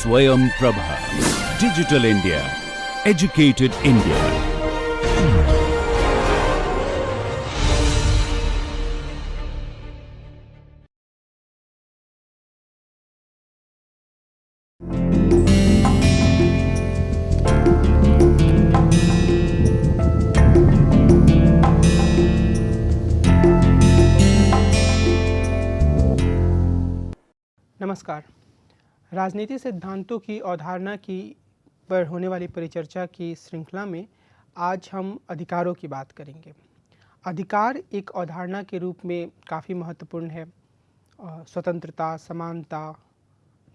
Swayam Prabha. Digital India. Educated India. नमस्कार। राजनीति सिद्धांतों की अवधारणा की पर होने वाली परिचर्चा की श्रृंखला में आज हम अधिकारों की बात करेंगे। अधिकार एक अवधारणा के रूप में काफ़ी महत्वपूर्ण है। स्वतंत्रता, समानता,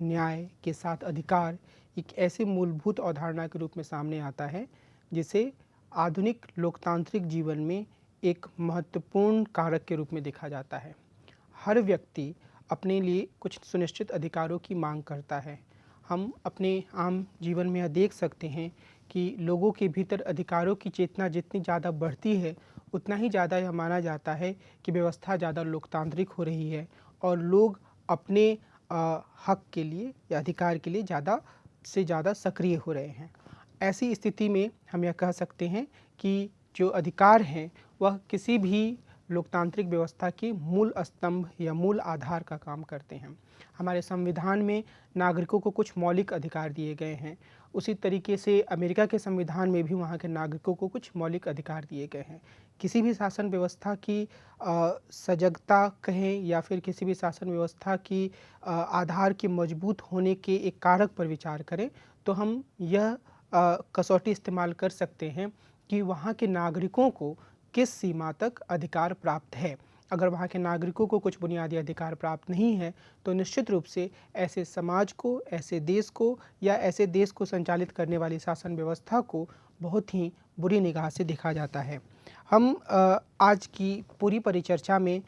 न्याय के साथ अधिकार एक ऐसे मूलभूत अवधारणा के रूप में सामने आता है जिसे आधुनिक लोकतांत्रिक जीवन में एक महत्वपूर्ण कारक के रूप में देखा जाता है। हर व्यक्ति अपने लिए कुछ सुनिश्चित अधिकारों की मांग करता है। हम अपने आम जीवन में यह देख सकते हैं कि लोगों के भीतर अधिकारों की चेतना जितनी ज़्यादा बढ़ती है उतना ही ज़्यादा यह माना जाता है कि व्यवस्था ज़्यादा लोकतांत्रिक हो रही है और लोग अपने हक के लिए या अधिकार के लिए ज़्यादा से ज़्यादा सक्रिय हो रहे हैं। ऐसी स्थिति में हम यह कह सकते हैं कि जो अधिकार हैं वह किसी भी लोकतांत्रिक व्यवस्था के मूल स्तंभ या मूल आधार का काम करते हैं। हमारे संविधान में नागरिकों को कुछ मौलिक अधिकार दिए गए हैं। उसी तरीके से अमेरिका के संविधान में भी वहाँ के नागरिकों को कुछ मौलिक अधिकार दिए गए हैं। किसी भी शासन व्यवस्था की सजगता कहें या फिर किसी भी शासन व्यवस्था की आधार के मजबूत होने के एक कारक पर विचार करें तो हम यह कसौटी इस्तेमाल कर सकते हैं कि वहाँ के नागरिकों को किस सीमा तक अधिकार प्राप्त है। अगर वहाँ के नागरिकों को कुछ बुनियादी अधिकार प्राप्त नहीं है तो निश्चित रूप से ऐसे समाज को, ऐसे देश को या ऐसे देश को संचालित करने वाली शासन व्यवस्था को बहुत ही बुरी निगाह से देखा जाता है। हम आज की पूरी परिचर्चा में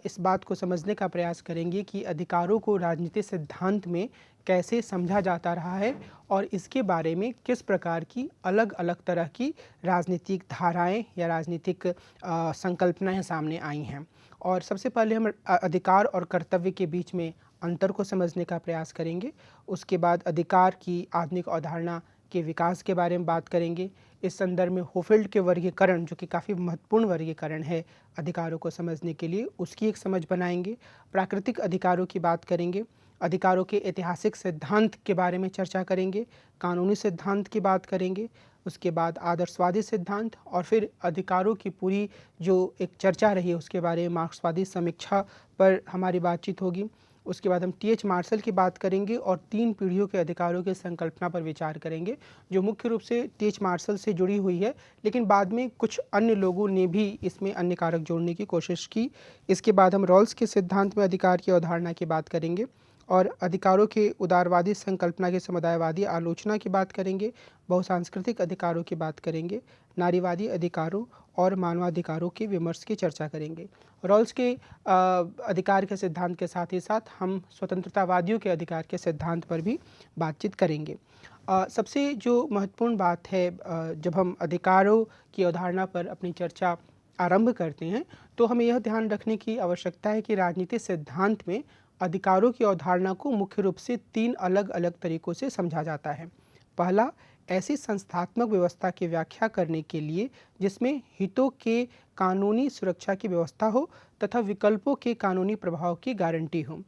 इस बात को समझने का प्रयास करेंगे कि अधिकारों को राजनीतिक सिद्धांत में कैसे समझा जाता रहा है और इसके बारे में किस प्रकार की अलग अलग तरह की राजनीतिक धाराएं या राजनीतिक संकल्पनाएं सामने आई हैं। और सबसे पहले हम अधिकार और कर्तव्य के बीच में अंतर को समझने का प्रयास करेंगे। उसके बाद अधिकार की आधुनिक अवधारणा के विकास के बारे में बात करेंगे। इस संदर्भ में होफील्ड के वर्गीकरण, जो कि काफ़ी महत्वपूर्ण वर्गीकरण है अधिकारों को समझने के लिए, उसकी एक समझ बनाएंगे। प्राकृतिक अधिकारों की बात करेंगे। अधिकारों के ऐतिहासिक सिद्धांत के बारे में चर्चा करेंगे। कानूनी सिद्धांत की बात करेंगे। उसके बाद आदर्शवादी सिद्धांत और फिर अधिकारों की पूरी जो एक चर्चा रही है उसके बारे में मार्क्सवादी समीक्षा पर हमारी बातचीत होगी। उसके बाद हम टी.एच. मार्शल की बात करेंगे और 3 पीढ़ियों के अधिकारों की संकल्पना पर विचार करेंगे जो मुख्य रूप से टी.एच. मार्शल से जुड़ी हुई है, लेकिन बाद में कुछ अन्य लोगों ने भी इसमें अन्य कारक जोड़ने की कोशिश की। इसके बाद हम रॉल्स के सिद्धांत में अधिकार की अवधारणा की बात करेंगे और अधिकारों के उदारवादी संकल्पना की समुदायवादी आलोचना की बात करेंगे। बहुसांस्कृतिक अधिकारों की बात करेंगे। नारीवादी अधिकारों और मानवाधिकारों के विमर्श की चर्चा करेंगे। रॉल्स के अधिकार के सिद्धांत के साथ ही साथ हम स्वतंत्रतावादियों के अधिकार के सिद्धांत पर भी बातचीत करेंगे। सबसे जो महत्वपूर्ण बात है, जब हम अधिकारों की अवधारणा पर अपनी चर्चा आरंभ करते हैं तो हमें यह ध्यान रखने की आवश्यकता है कि राजनीतिक सिद्धांत में अधिकारों की अवधारणा को मुख्य रूप से 3 अलग अलग तरीकों से समझा जाता है। पहला, ऐसी संस्थात्मक व्यवस्था की व्याख्या करने के लिए जिसमें हितों के कानूनी सुरक्षा की व्यवस्था हो तथा विकल्पों के कानूनी प्रभाव की गारंटी हो।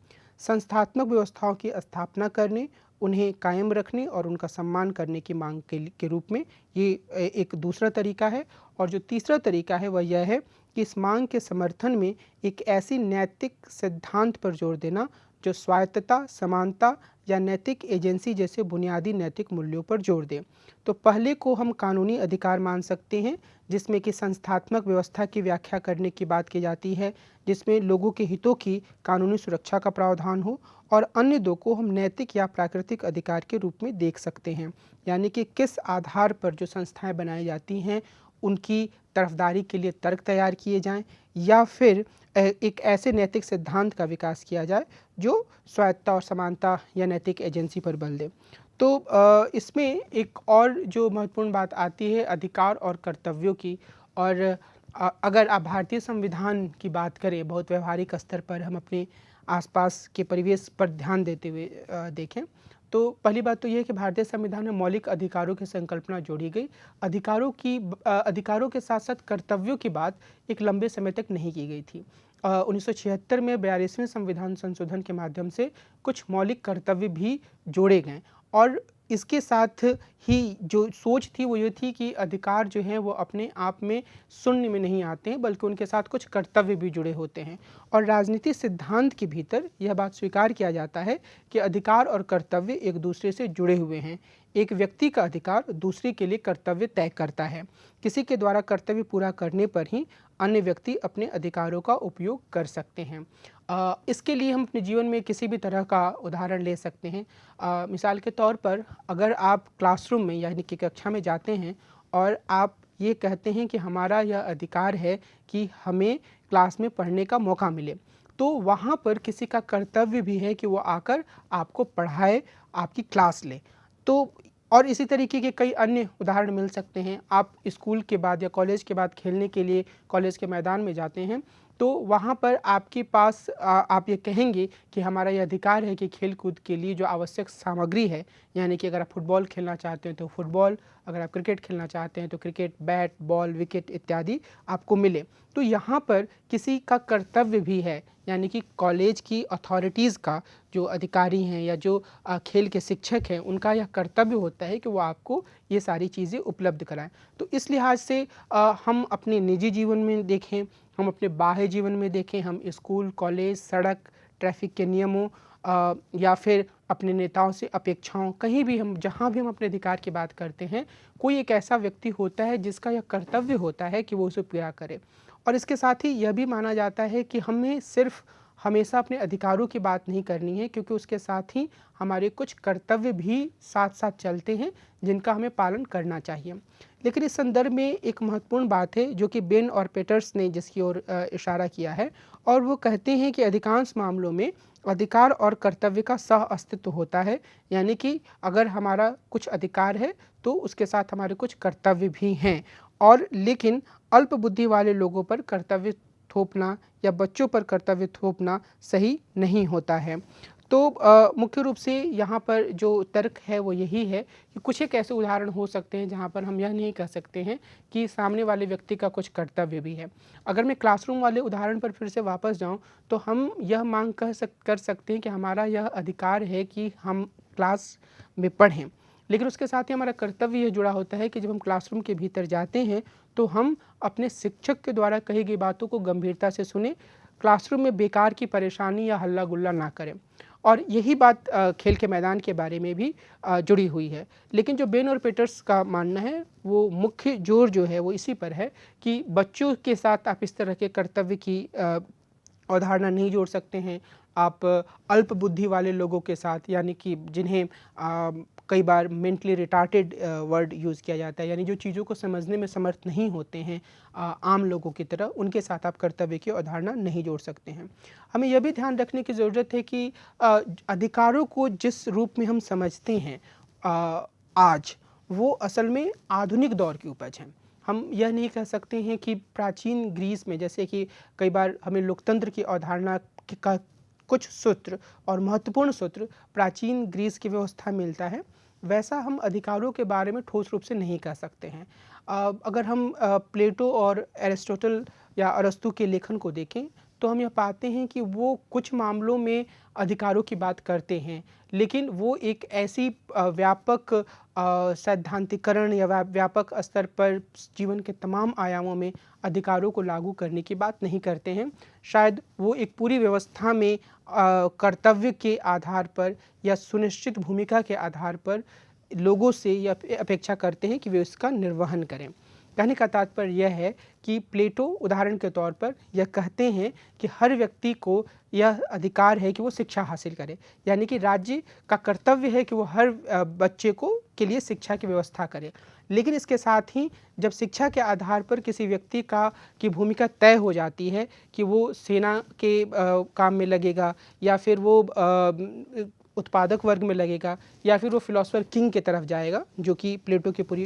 संस्थात्मक व्यवस्थाओं की स्थापना करने, उन्हें कायम रखने और उनका सम्मान करने की मांग के रूप में ये एक दूसरा तरीका है। और जो तीसरा तरीका है वह यह है कि इस मांग के समर्थन में एक ऐसी नैतिक सिद्धांत पर जोर देना जो स्वायत्तता, समानता या नैतिक एजेंसी जैसे बुनियादी नैतिक मूल्यों पर जोर दे। तो पहले को हम कानूनी अधिकार मान सकते हैं जिसमें कि संस्थात्मक व्यवस्था की व्याख्या करने की बात की जाती है, जिसमें लोगों के हितों की कानूनी सुरक्षा का प्रावधान हो, और अन्य दो को हम नैतिक या प्राकृतिक अधिकार के रूप में देख सकते हैं, यानी कि किस आधार पर जो संस्थाएं बनाई जाती हैं उनकी तरफदारी के लिए तर्क तैयार किए जाएं या फिर एक ऐसे नैतिक सिद्धांत का विकास किया जाए जो स्वायत्तता और समानता या नैतिक एजेंसी पर बल दे। तो इसमें एक और जो महत्वपूर्ण बात आती है अधिकार और कर्तव्यों की। और अगर आप भारतीय संविधान की बात करें, बहुत व्यवहारिक स्तर पर हम अपने आसपास के परिवेश पर ध्यान देते हुए देखें तो पहली बात तो ये है कि भारतीय संविधान में मौलिक अधिकारों की संकल्पना जोड़ी गई। अधिकारों के साथ-साथ कर्तव्यों की बात एक लंबे समय तक नहीं की गई थी। 1976 में 42वें संविधान संशोधन के माध्यम से कुछ मौलिक कर्तव्य भी जोड़े गए और इसके साथ ही जो सोच थी वो ये थी कि अधिकार जो हैं वो अपने आप में शून्य में नहीं आते हैं, बल्कि उनके साथ कुछ कर्तव्य भी जुड़े होते हैं। और राजनीति सिद्धांत के भीतर यह बात स्वीकार किया जाता है कि अधिकार और कर्तव्य एक दूसरे से जुड़े हुए हैं। एक व्यक्ति का अधिकार दूसरे के लिए कर्तव्य तय करता है। किसी के द्वारा कर्तव्य पूरा करने पर ही अन्य व्यक्ति अपने अधिकारों का उपयोग कर सकते हैं। इसके लिए हम अपने जीवन में किसी भी तरह का उदाहरण ले सकते हैं। मिसाल के तौर पर अगर आप क्लासरूम में यानी कि कक्षा में जाते हैं और आप ये कहते हैं कि हमारा यह अधिकार है कि हमें क्लास में पढ़ने का मौका मिले, तो वहाँ पर किसी का कर्तव्य भी है कि वो आकर आपको पढ़ाए, आपकी क्लास ले। तो और इसी तरीके के कई अन्य उदाहरण मिल सकते हैं। आप स्कूल के बाद या कॉलेज के बाद खेलने के लिए कॉलेज के मैदान में जाते हैं, तो वहाँ पर आपके पास आप ये कहेंगे कि हमारा ये अधिकार है कि खेल कूद के लिए जो आवश्यक सामग्री है, यानी कि अगर आप फुटबॉल खेलना चाहते हैं तो फुटबॉल, अगर आप क्रिकेट खेलना चाहते हैं तो क्रिकेट, बैट, बॉल, विकेट इत्यादि आपको मिले। तो यहाँ पर किसी का कर्तव्य भी है, यानी कि कॉलेज की अथॉरिटीज़ का जो अधिकारी हैं या जो खेल के शिक्षक हैं, उनका यह कर्तव्य होता है कि वो आपको ये सारी चीज़ें उपलब्ध कराएं। तो इस लिहाज से हम अपने निजी जीवन में देखें, हम अपने बाह्य जीवन में देखें, हम स्कूल, कॉलेज, सड़क, ट्रैफिक के नियमों या फिर अपने नेताओं से अपेक्षाओं, कहीं भी हम जहाँ भी हम अपने अधिकार की बात करते हैं, कोई एक ऐसा व्यक्ति होता है जिसका यह कर्तव्य होता है कि वो उसे पूरा करे। और इसके साथ ही यह भी माना जाता है कि हमें सिर्फ हमेशा अपने अधिकारों की बात नहीं करनी है, क्योंकि उसके साथ ही हमारे कुछ कर्तव्य भी साथ साथ चलते हैं जिनका हमें पालन करना चाहिए। लेकिन इस संदर्भ में एक महत्वपूर्ण बात है जो कि बेन और पेटर्स ने जिसकी ओर इशारा किया है, और वो कहते हैं कि अधिकांश मामलों में अधिकार और कर्तव्य का सह अस्तित्व होता है। यानी कि अगर हमारा कुछ अधिकार है तो उसके साथ हमारे कुछ कर्तव्य भी हैं, और लेकिन अल्प बुद्धि वाले लोगों पर कर्तव्य थोपना या बच्चों पर कर्तव्य थोपना सही नहीं होता है। तो मुख्य रूप से यहाँ पर जो तर्क है वो यही है कि कुछ एक ऐसे उदाहरण हो सकते हैं जहाँ पर हम यह नहीं कह सकते हैं कि सामने वाले व्यक्ति का कुछ कर्तव्य भी है। अगर मैं क्लासरूम वाले उदाहरण पर फिर से वापस जाऊँ तो हम यह मांग कर सकते हैं कि हमारा यह अधिकार है कि हम क्लास में पढ़ें, लेकिन उसके साथ ही हमारा कर्तव्य ये जुड़ा होता है कि जब हम क्लासरूम के भीतर जाते हैं तो हम अपने शिक्षक के द्वारा कही गई बातों को गंभीरता से सुने, क्लासरूम में बेकार की परेशानी या हल्ला गुल्ला ना करें। और यही बात खेल के मैदान के बारे में भी जुड़ी हुई है। लेकिन जो बेन और पीटर्स का मानना है वो मुख्य जोर जो है वो इसी पर है कि बच्चों के साथ आप इस तरह के कर्तव्य की अवधारणा नहीं जोड़ सकते हैं। आप अल्प बुद्धि वाले लोगों के साथ, यानी कि जिन्हें कई बार मेंटली रिटार्टेड वर्ड यूज़ किया जाता है, यानी जो चीज़ों को समझने में समर्थ नहीं होते हैं आम लोगों की तरह, उनके साथ आप कर्तव्य की अवधारणा नहीं जोड़ सकते हैं। हमें यह भी ध्यान रखने की ज़रूरत है कि अधिकारों को जिस रूप में हम समझते हैं आज, वो असल में आधुनिक दौर की उपज है। हम यह नहीं कह सकते हैं कि प्राचीन ग्रीस में, जैसे कि कई बार हमें लोकतंत्र की अवधारणा का कुछ सूत्र और महत्वपूर्ण सूत्र प्राचीन ग्रीस की व्यवस्था मिलता है, वैसा हम अधिकारों के बारे में ठोस रूप से नहीं कह सकते हैं। अगर हम प्लेटो और एरिस्टोटल या अरस्तु के लेखन को देखें तो हम यह पाते हैं कि वो कुछ मामलों में अधिकारों की बात करते हैं, लेकिन वो एक ऐसी व्यापक सैद्धांतिकरण या व्यापक स्तर पर जीवन के तमाम आयामों में अधिकारों को लागू करने की बात नहीं करते हैं। शायद वो एक पूरी व्यवस्था में कर्तव्य के आधार पर या सुनिश्चित भूमिका के आधार पर लोगों से यह अपेक्षा करते हैं कि वे इसका निर्वहन करें। कहने का तात्पर्य यह है कि प्लेटो उदाहरण के तौर पर यह कहते हैं कि हर व्यक्ति को यह अधिकार है कि वो शिक्षा हासिल करे, यानी कि राज्य का कर्तव्य है कि वो हर बच्चे को के लिए शिक्षा की व्यवस्था करे। लेकिन इसके साथ ही जब शिक्षा के आधार पर किसी व्यक्ति की भूमिका तय हो जाती है कि वो सेना के काम में लगेगा, या फिर वो उत्पादक वर्ग में लगेगा, या फिर वो फिलोसोफर किंग की तरफ जाएगा, जो कि प्लेटो की पूरी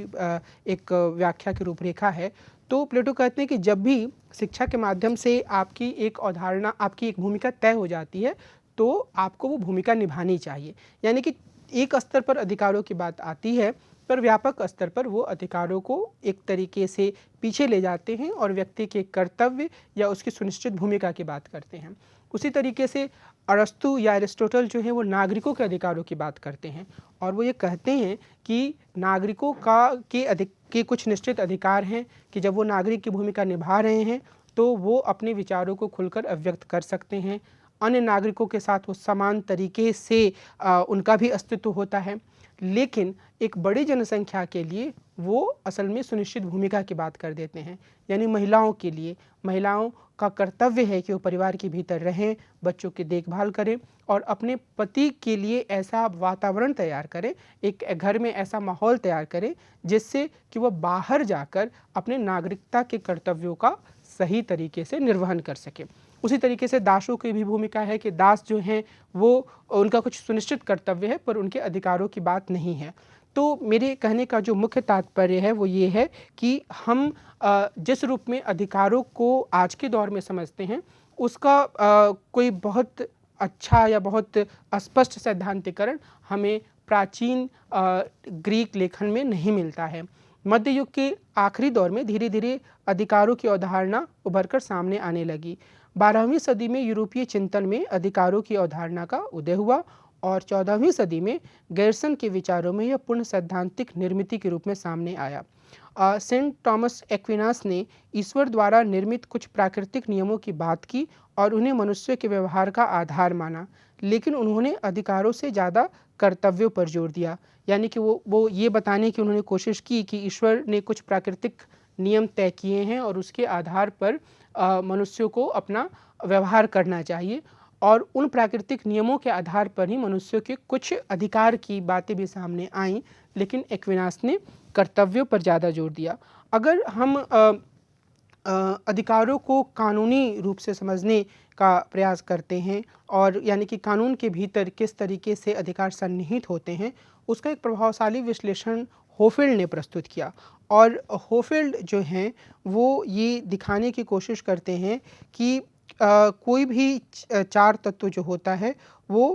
एक व्याख्या की रूपरेखा है। तो प्लेटो कहते हैं कि जब भी शिक्षा के माध्यम से आपकी एक अवधारणा, आपकी एक भूमिका तय हो जाती है, तो आपको वो भूमिका निभानी चाहिए। यानी कि एक स्तर पर अधिकारों की बात आती है, पर व्यापक स्तर पर वो अधिकारों को एक तरीके से पीछे ले जाते हैं और व्यक्ति के कर्तव्य या उसकी सुनिश्चित भूमिका की बात करते हैं। उसी तरीके से अरस्तु या एरिस्टोटल जो है वो नागरिकों के अधिकारों की बात करते हैं और वो ये कहते हैं कि नागरिकों के कुछ निश्चित अधिकार हैं कि जब वो नागरिक की भूमिका निभा रहे हैं तो वो अपने विचारों को खुलकर अभिव्यक्त कर सकते हैं। अन्य नागरिकों के साथ वो समान तरीके से उनका भी अस्तित्व होता है, लेकिन एक बड़ी जनसंख्या के लिए वो असल में सुनिश्चित भूमिका की बात कर देते हैं। यानी महिलाओं के लिए, महिलाओं का कर्तव्य है कि वो परिवार के भीतर रहें, बच्चों की देखभाल करें और अपने पति के लिए ऐसा वातावरण तैयार करें, एक घर में ऐसा माहौल तैयार करें जिससे कि वह बाहर जाकर अपने नागरिकता के कर्तव्यों का सही तरीके से निर्वहन कर सके। उसी तरीके से दासों की भी भूमिका है कि दास जो हैं वो उनका कुछ सुनिश्चित कर्तव्य है पर उनके अधिकारों की बात नहीं है। तो मेरे कहने का जो मुख्य तात्पर्य है वो ये है कि हम जिस रूप में अधिकारों को आज के दौर में समझते हैं उसका कोई बहुत अच्छा या बहुत स्पष्ट सैद्धांतिकरण हमें प्राचीन ग्रीक लेखन में नहीं मिलता है। मध्य युग के आखिरी दौर में धीरे धीरे अधिकारों की अवधारणा उभरकर सामने आने लगी। 12वीं सदी में यूरोपीय चिंतन में अधिकारों की अवधारणा का उदय हुआ और 14वीं सदी में गैरसन के विचारों में यह पूर्ण सैद्धांतिक निर्मिति के रूप में सामने आया। सेंट थॉमस एक्विनास ने ईश्वर द्वारा निर्मित कुछ प्राकृतिक नियमों की बात की और उन्हें मनुष्य के व्यवहार का आधार माना, लेकिन उन्होंने अधिकारों से ज़्यादा कर्तव्यों पर जोर दिया। यानी कि वो ये बताने की उन्होंने कोशिश की कि ईश्वर ने कुछ प्राकृतिक नियम तय किए हैं और उसके आधार पर मनुष्यों को अपना व्यवहार करना चाहिए और उन प्राकृतिक नियमों के आधार पर ही मनुष्यों के कुछ अधिकार की बातें भी सामने आईं, लेकिन एक्विनास ने कर्तव्यों पर ज़्यादा जोर दिया। अगर हम अधिकारों को कानूनी रूप से समझने का प्रयास करते हैं और यानी कि कानून के भीतर किस तरीके से अधिकार सन्निहित होते हैं, उसका एक प्रभावशाली विश्लेषण होफील्ड ने प्रस्तुत किया। और होफील्ड जो हैं वो ये दिखाने की कोशिश करते हैं कि कोई भी चार तत्व जो होता है वो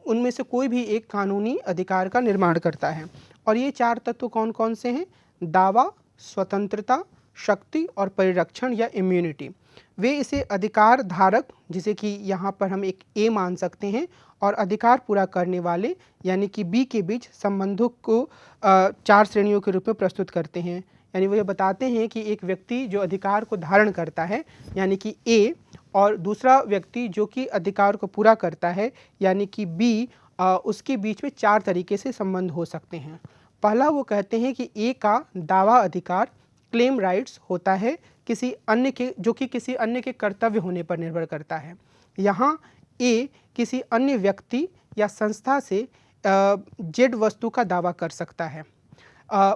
उनमें से कोई भी एक कानूनी अधिकार का निर्माण करता है। और ये चार तत्व कौन कौन से हैं? दावा, स्वतंत्रता, शक्ति और परिरक्षण या इम्यूनिटी। वे इसे अधिकार धारक, जिसे कि यहाँ पर हम एक ए मान सकते हैं, और अधिकार पूरा करने वाले यानी कि बी के बीच संबंधों को चार श्रेणियों के रूप में प्रस्तुत करते हैं। यानी वो ये बताते हैं कि एक व्यक्ति जो अधिकार को धारण करता है यानी कि ए, और दूसरा व्यक्ति जो कि अधिकार को पूरा करता है यानी कि बी, उसके बीच में चार तरीके से संबंध हो सकते हैं। पहला वो कहते हैं कि ए का दावा अधिकार, क्लेम राइट्स, होता है किसी अन्य के, जो कि किसी अन्य के कर्तव्य होने पर निर्भर करता है। यहाँ ए किसी अन्य व्यक्ति या संस्था से जेड वस्तु का दावा कर सकता है।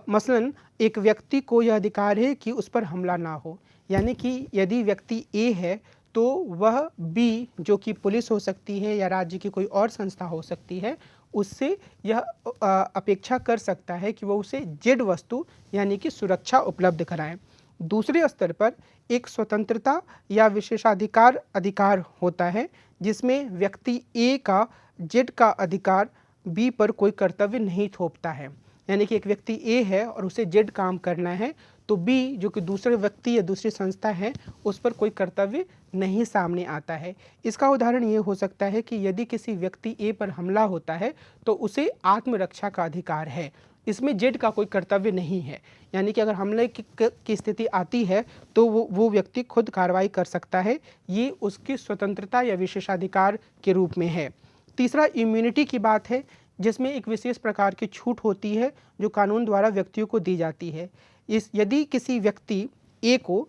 मसलन एक व्यक्ति को यह अधिकार है कि उस पर हमला ना हो, यानी कि यदि व्यक्ति ए है तो वह बी, जो कि पुलिस हो सकती है या राज्य की कोई और संस्था हो सकती है, उससे यह अपेक्षा कर सकता है कि वह उसे जेड वस्तु यानी कि सुरक्षा उपलब्ध कराएं। दूसरे स्तर पर एक स्वतंत्रता या विशेषाधिकार अधिकार होता है जिसमें व्यक्ति ए का जेड का अधिकार बी पर कोई कर्तव्य नहीं थोपता है। यानी कि एक व्यक्ति ए है और उसे जेड काम करना है तो बी, जो कि दूसरे व्यक्ति या दूसरी संस्था है, उस पर कोई कर्तव्य नहीं सामने आता है। इसका उदाहरण ये हो सकता है कि यदि किसी व्यक्ति ए पर हमला होता है तो उसे आत्मरक्षा का अधिकार है, इसमें जेड का कोई कर्तव्य नहीं है। यानी कि अगर हमले की स्थिति आती है तो वो व्यक्ति खुद कार्रवाई कर सकता है, ये उसकी स्वतंत्रता या विशेषाधिकार के रूप में है। तीसरा इम्यूनिटी की बात है, जिसमें एक विशेष प्रकार की छूट होती है जो कानून द्वारा व्यक्तियों को दी जाती है। यदि किसी व्यक्ति ए को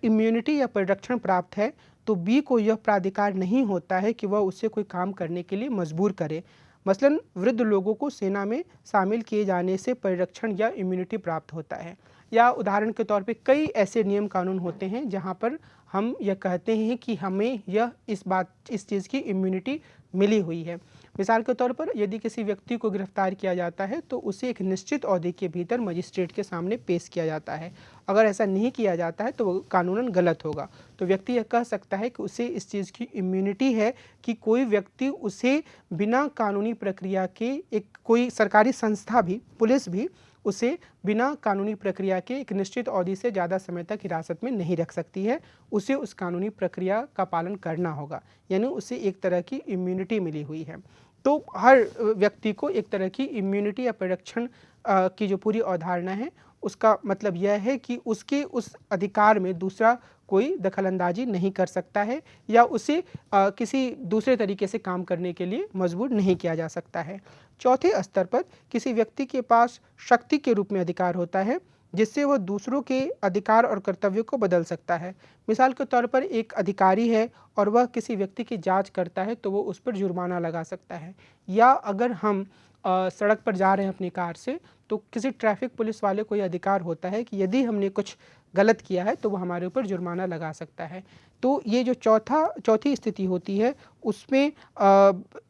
इम्यूनिटी या परिरक्षण प्राप्त है तो बी को यह प्राधिकार नहीं होता है कि वह उससे कोई काम करने के लिए मजबूर करे। मसलन वृद्ध लोगों को सेना में शामिल किए जाने से परिरक्षण या इम्यूनिटी प्राप्त होता है। या उदाहरण के तौर पे कई ऐसे नियम कानून होते हैं जहाँ पर हम यह कहते हैं कि हमें इस चीज़ की इम्यूनिटी मिली हुई है। मिसाल के तौर पर यदि किसी व्यक्ति को गिरफ्तार किया जाता है तो उसे एक निश्चित अवधि के भीतर मजिस्ट्रेट के सामने पेश किया जाता है। अगर ऐसा नहीं किया जाता है तो वो कानूनन गलत होगा। तो व्यक्ति यह कह सकता है कि उसे इस चीज़ की इम्यूनिटी है कि कोई व्यक्ति उसे बिना कानूनी प्रक्रिया के, एक कोई सरकारी संस्था भी, पुलिस भी उसे बिना कानूनी प्रक्रिया के एक निश्चित अवधि से ज़्यादा समय तक हिरासत में नहीं रख सकती है। उसे उस कानूनी प्रक्रिया का पालन करना होगा, यानी उसे एक तरह की इम्यूनिटी मिली हुई है। तो हर व्यक्ति को एक तरह की इम्यूनिटी या परिरक्षण की जो पूरी अवधारणा है, उसका मतलब यह है कि उसके उस अधिकार में दूसरा कोई दखलंदाजी नहीं कर सकता है या उसे किसी दूसरे तरीके से काम करने के लिए मजबूर नहीं किया जा सकता है। चौथे स्तर पर किसी व्यक्ति के पास शक्ति के रूप में अधिकार होता है, जिससे वह दूसरों के अधिकार और कर्तव्यों को बदल सकता है। मिसाल के तौर पर एक अधिकारी है और वह किसी व्यक्ति की जांच करता है तो वो उस पर जुर्माना लगा सकता है। या अगर हम सड़क पर जा रहे हैं अपनी कार से, तो किसी ट्रैफिक पुलिस वाले को यह अधिकार होता है कि यदि हमने कुछ गलत किया है तो वो हमारे ऊपर जुर्माना लगा सकता है। तो ये जो चौथी स्थिति होती है, उसमें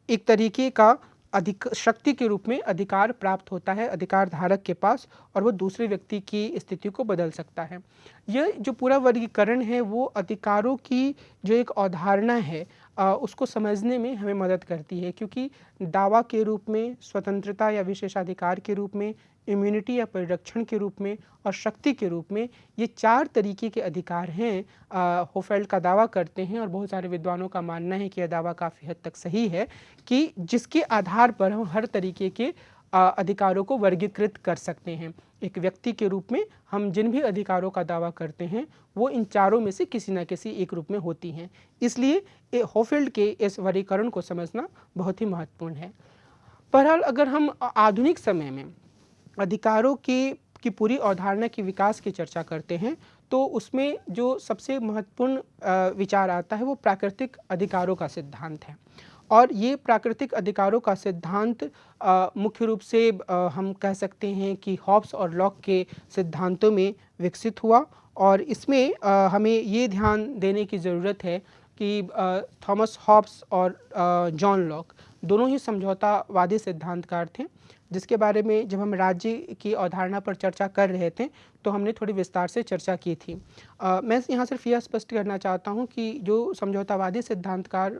एक तरीके का अधिक शक्ति के रूप में अधिकार प्राप्त होता है अधिकार धारक के पास, और वो दूसरे व्यक्ति की स्थिति को बदल सकता है। यह जो पूरा वर्गीकरण है वो अधिकारों की जो एक अवधारणा है उसको समझने में हमें मदद करती है, क्योंकि दावा के रूप में, स्वतंत्रता या विशेषाधिकार के रूप में, इम्यूनिटी या परिरक्षण के रूप में और शक्ति के रूप में, ये 4 तरीके के अधिकार हैं। होफेल्ड का दावा करते हैं और बहुत सारे विद्वानों का मानना है कि यह दावा काफ़ी हद तक सही है कि जिसके आधार पर हम हर तरीके के अधिकारों को वर्गीकृत कर सकते हैं। एक व्यक्ति के रूप में हम जिन भी अधिकारों का दावा करते हैं वो इन चारों में से किसी न किसी एक रूप में होती हैं। इसलिए होफेल्ड के इस वर्गीकरण को समझना बहुत ही महत्वपूर्ण है। बहरहाल अगर हम आधुनिक समय में अधिकारों की पूरी अवधारणा की विकास की चर्चा करते हैं तो उसमें जो सबसे महत्वपूर्ण विचार आता है वो प्राकृतिक अधिकारों का सिद्धांत है। और ये प्राकृतिक अधिकारों का सिद्धांत मुख्य रूप से हम कह सकते हैं कि हॉब्स और लॉक के सिद्धांतों में विकसित हुआ। और इसमें हमें ये ध्यान देने की ज़रूरत है कि थॉमस हॉब्स और जॉन लॉक दोनों ही समझौतावादी सिद्धांतकार थे, जिसके बारे में जब हम राज्य की अवधारणा पर चर्चा कर रहे थे तो हमने थोड़ी विस्तार से चर्चा की थी। मैं यहाँ सिर्फ यह स्पष्ट करना चाहता हूँ कि जो समझौतावादी सिद्धांतकार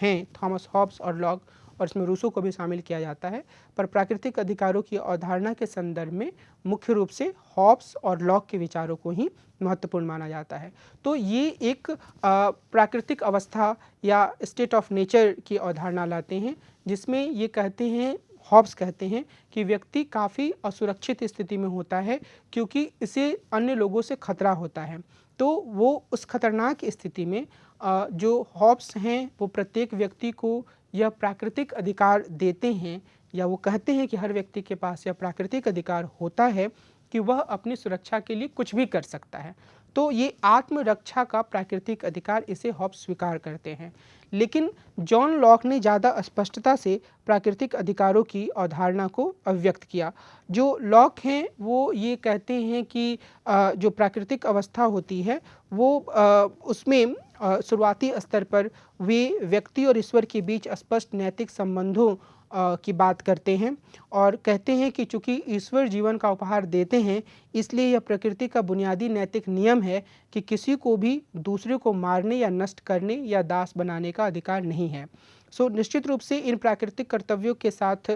हैं थॉमस हॉब्स और लॉक, और इसमें रूसो को भी शामिल किया जाता है, पर प्राकृतिक अधिकारों की अवधारणा के संदर्भ में मुख्य रूप से हॉब्स और लॉक के विचारों को ही महत्वपूर्ण माना जाता है। तो ये एक प्राकृतिक अवस्था या स्टेट ऑफ नेचर की अवधारणा लाते हैं, जिसमें ये कहते हैं, हॉब्स कहते हैं कि व्यक्ति काफ़ी असुरक्षित स्थिति में होता है क्योंकि इसे अन्य लोगों से खतरा होता है। तो वो उस खतरनाक स्थिति में जो हॉब्स हैं वो प्रत्येक व्यक्ति को यह प्राकृतिक अधिकार देते हैं, या वो कहते हैं कि हर व्यक्ति के पास यह प्राकृतिक अधिकार होता है कि वह अपनी सुरक्षा के लिए कुछ भी कर सकता है। तो ये आत्मरक्षा का प्राकृतिक अधिकार, इसे हॉब्स स्वीकार करते हैं। लेकिन जॉन लॉक ने ज़्यादा स्पष्टता से प्राकृतिक अधिकारों की अवधारणा को अभिव्यक्त किया। जो लॉक हैं वो ये कहते हैं कि जो प्राकृतिक अवस्था होती है वो उसमें शुरुआती स्तर पर वे व्यक्ति और ईश्वर के बीच स्पष्ट नैतिक संबंधों की बात करते हैं और कहते हैं कि चूंकि ईश्वर जीवन का उपहार देते हैं, इसलिए यह प्रकृति का बुनियादी नैतिक नियम है कि किसी को भी दूसरे को मारने या नष्ट करने या दास बनाने का अधिकार नहीं है। निश्चित रूप से इन प्राकृतिक कर्तव्यों के साथ,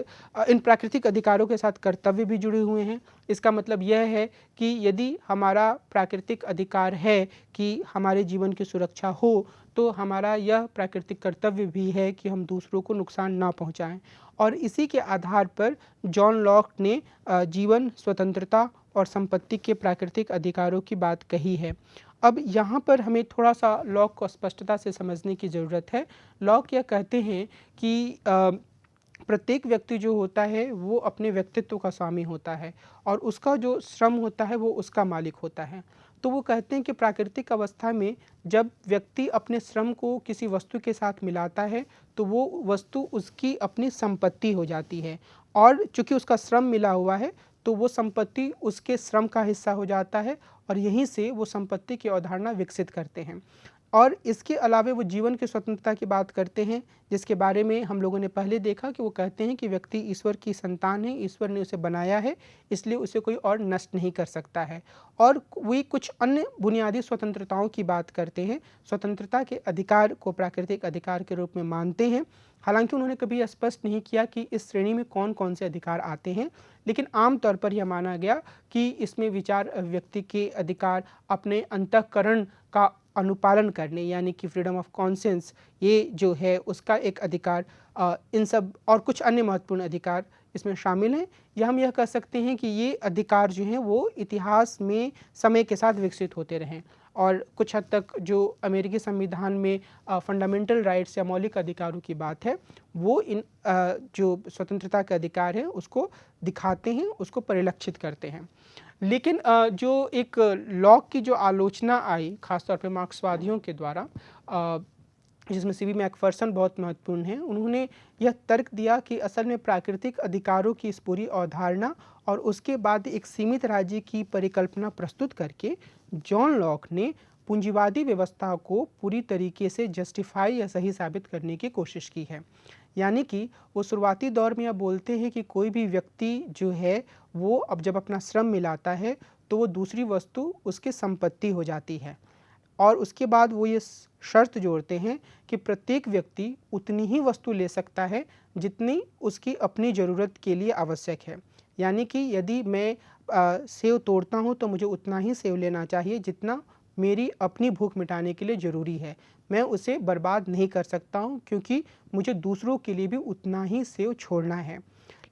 इन प्राकृतिक अधिकारों के साथ कर्तव्य भी जुड़े हुए हैं। इसका मतलब यह है कि यदि हमारा प्राकृतिक अधिकार है कि हमारे जीवन की सुरक्षा हो, तो हमारा यह प्राकृतिक कर्तव्य भी है कि हम दूसरों को नुकसान ना पहुंचाएं। और इसी के आधार पर जॉन लॉक ने जीवन, स्वतंत्रता और संपत्ति के प्राकृतिक अधिकारों की बात कही है। अब यहाँ पर हमें थोड़ा सा लॉक को स्पष्टता से समझने की ज़रूरत है। लॉक यह कहते हैं कि प्रत्येक व्यक्ति जो होता है वो अपने व्यक्तित्व का स्वामी होता है और उसका जो श्रम होता है वो उसका मालिक होता है। तो वो कहते हैं कि प्राकृतिक अवस्था में जब व्यक्ति अपने श्रम को किसी वस्तु के साथ मिलाता है तो वो वस्तु उसकी अपनी संपत्ति हो जाती है, और चूंकि उसका श्रम मिला हुआ है तो वो संपत्ति उसके श्रम का हिस्सा हो जाता है, और यहीं से वो संपत्ति की अवधारणा विकसित करते हैं। और इसके अलावा वो जीवन की स्वतंत्रता की बात करते हैं, जिसके बारे में हम लोगों ने पहले देखा कि वो कहते हैं कि व्यक्ति ईश्वर की संतान है, ईश्वर ने उसे बनाया है, इसलिए उसे कोई और नष्ट नहीं कर सकता है। और वे कुछ अन्य बुनियादी स्वतंत्रताओं की बात करते हैं, स्वतंत्रता के अधिकार को प्राकृतिक अधिकार के रूप में मानते हैं। हालांकि उन्होंने कभी स्पष्ट नहीं किया कि इस श्रेणी में कौन कौन से अधिकार आते हैं, लेकिन आमतौर पर यह माना गया कि इसमें विचार व्यक्ति के अधिकार, अपने अंतःकरण का अनुपालन करने यानी कि फ्रीडम ऑफ कॉन्शियंस, ये जो है उसका एक अधिकार, इन सब और कुछ अन्य महत्वपूर्ण अधिकार इसमें शामिल हैं। या हम यह कह सकते हैं कि ये अधिकार जो हैं वो इतिहास में समय के साथ विकसित होते रहें और कुछ हद तक जो अमेरिकी संविधान में फंडामेंटल राइट्स या मौलिक अधिकारों की बात है, वो इन जो स्वतंत्रता के अधिकार हैं उसको दिखाते हैं, उसको परिलक्षित करते हैं। लेकिन जो एक लॉक की जो आलोचना आई खासतौर पे मार्क्सवादियों के द्वारा, जिसमें सीबी मैकफर्सन बहुत महत्वपूर्ण हैं, उन्होंने यह तर्क दिया कि असल में प्राकृतिक अधिकारों की इस पूरी अवधारणा और उसके बाद एक सीमित राज्य की परिकल्पना प्रस्तुत करके जॉन लॉक ने पूंजीवादी व्यवस्था को पूरी तरीके से जस्टिफाई या सही साबित करने की कोशिश की है। यानी कि वो शुरुआती दौर में यह बोलते हैं कि कोई भी व्यक्ति जो है वो अब जब अपना श्रम मिलाता है तो वो दूसरी वस्तु उसकी संपत्ति हो जाती है, और उसके बाद वो ये शर्त जोड़ते हैं कि प्रत्येक व्यक्ति उतनी ही वस्तु ले सकता है जितनी उसकी अपनी ज़रूरत के लिए आवश्यक है। यानी कि यदि मैं सेव तोड़ता हूँ तो मुझे उतना ही सेव लेना चाहिए जितना मेरी अपनी भूख मिटाने के लिए ज़रूरी है। मैं उसे बर्बाद नहीं कर सकता हूँ क्योंकि मुझे दूसरों के लिए भी उतना ही सेव छोड़ना है।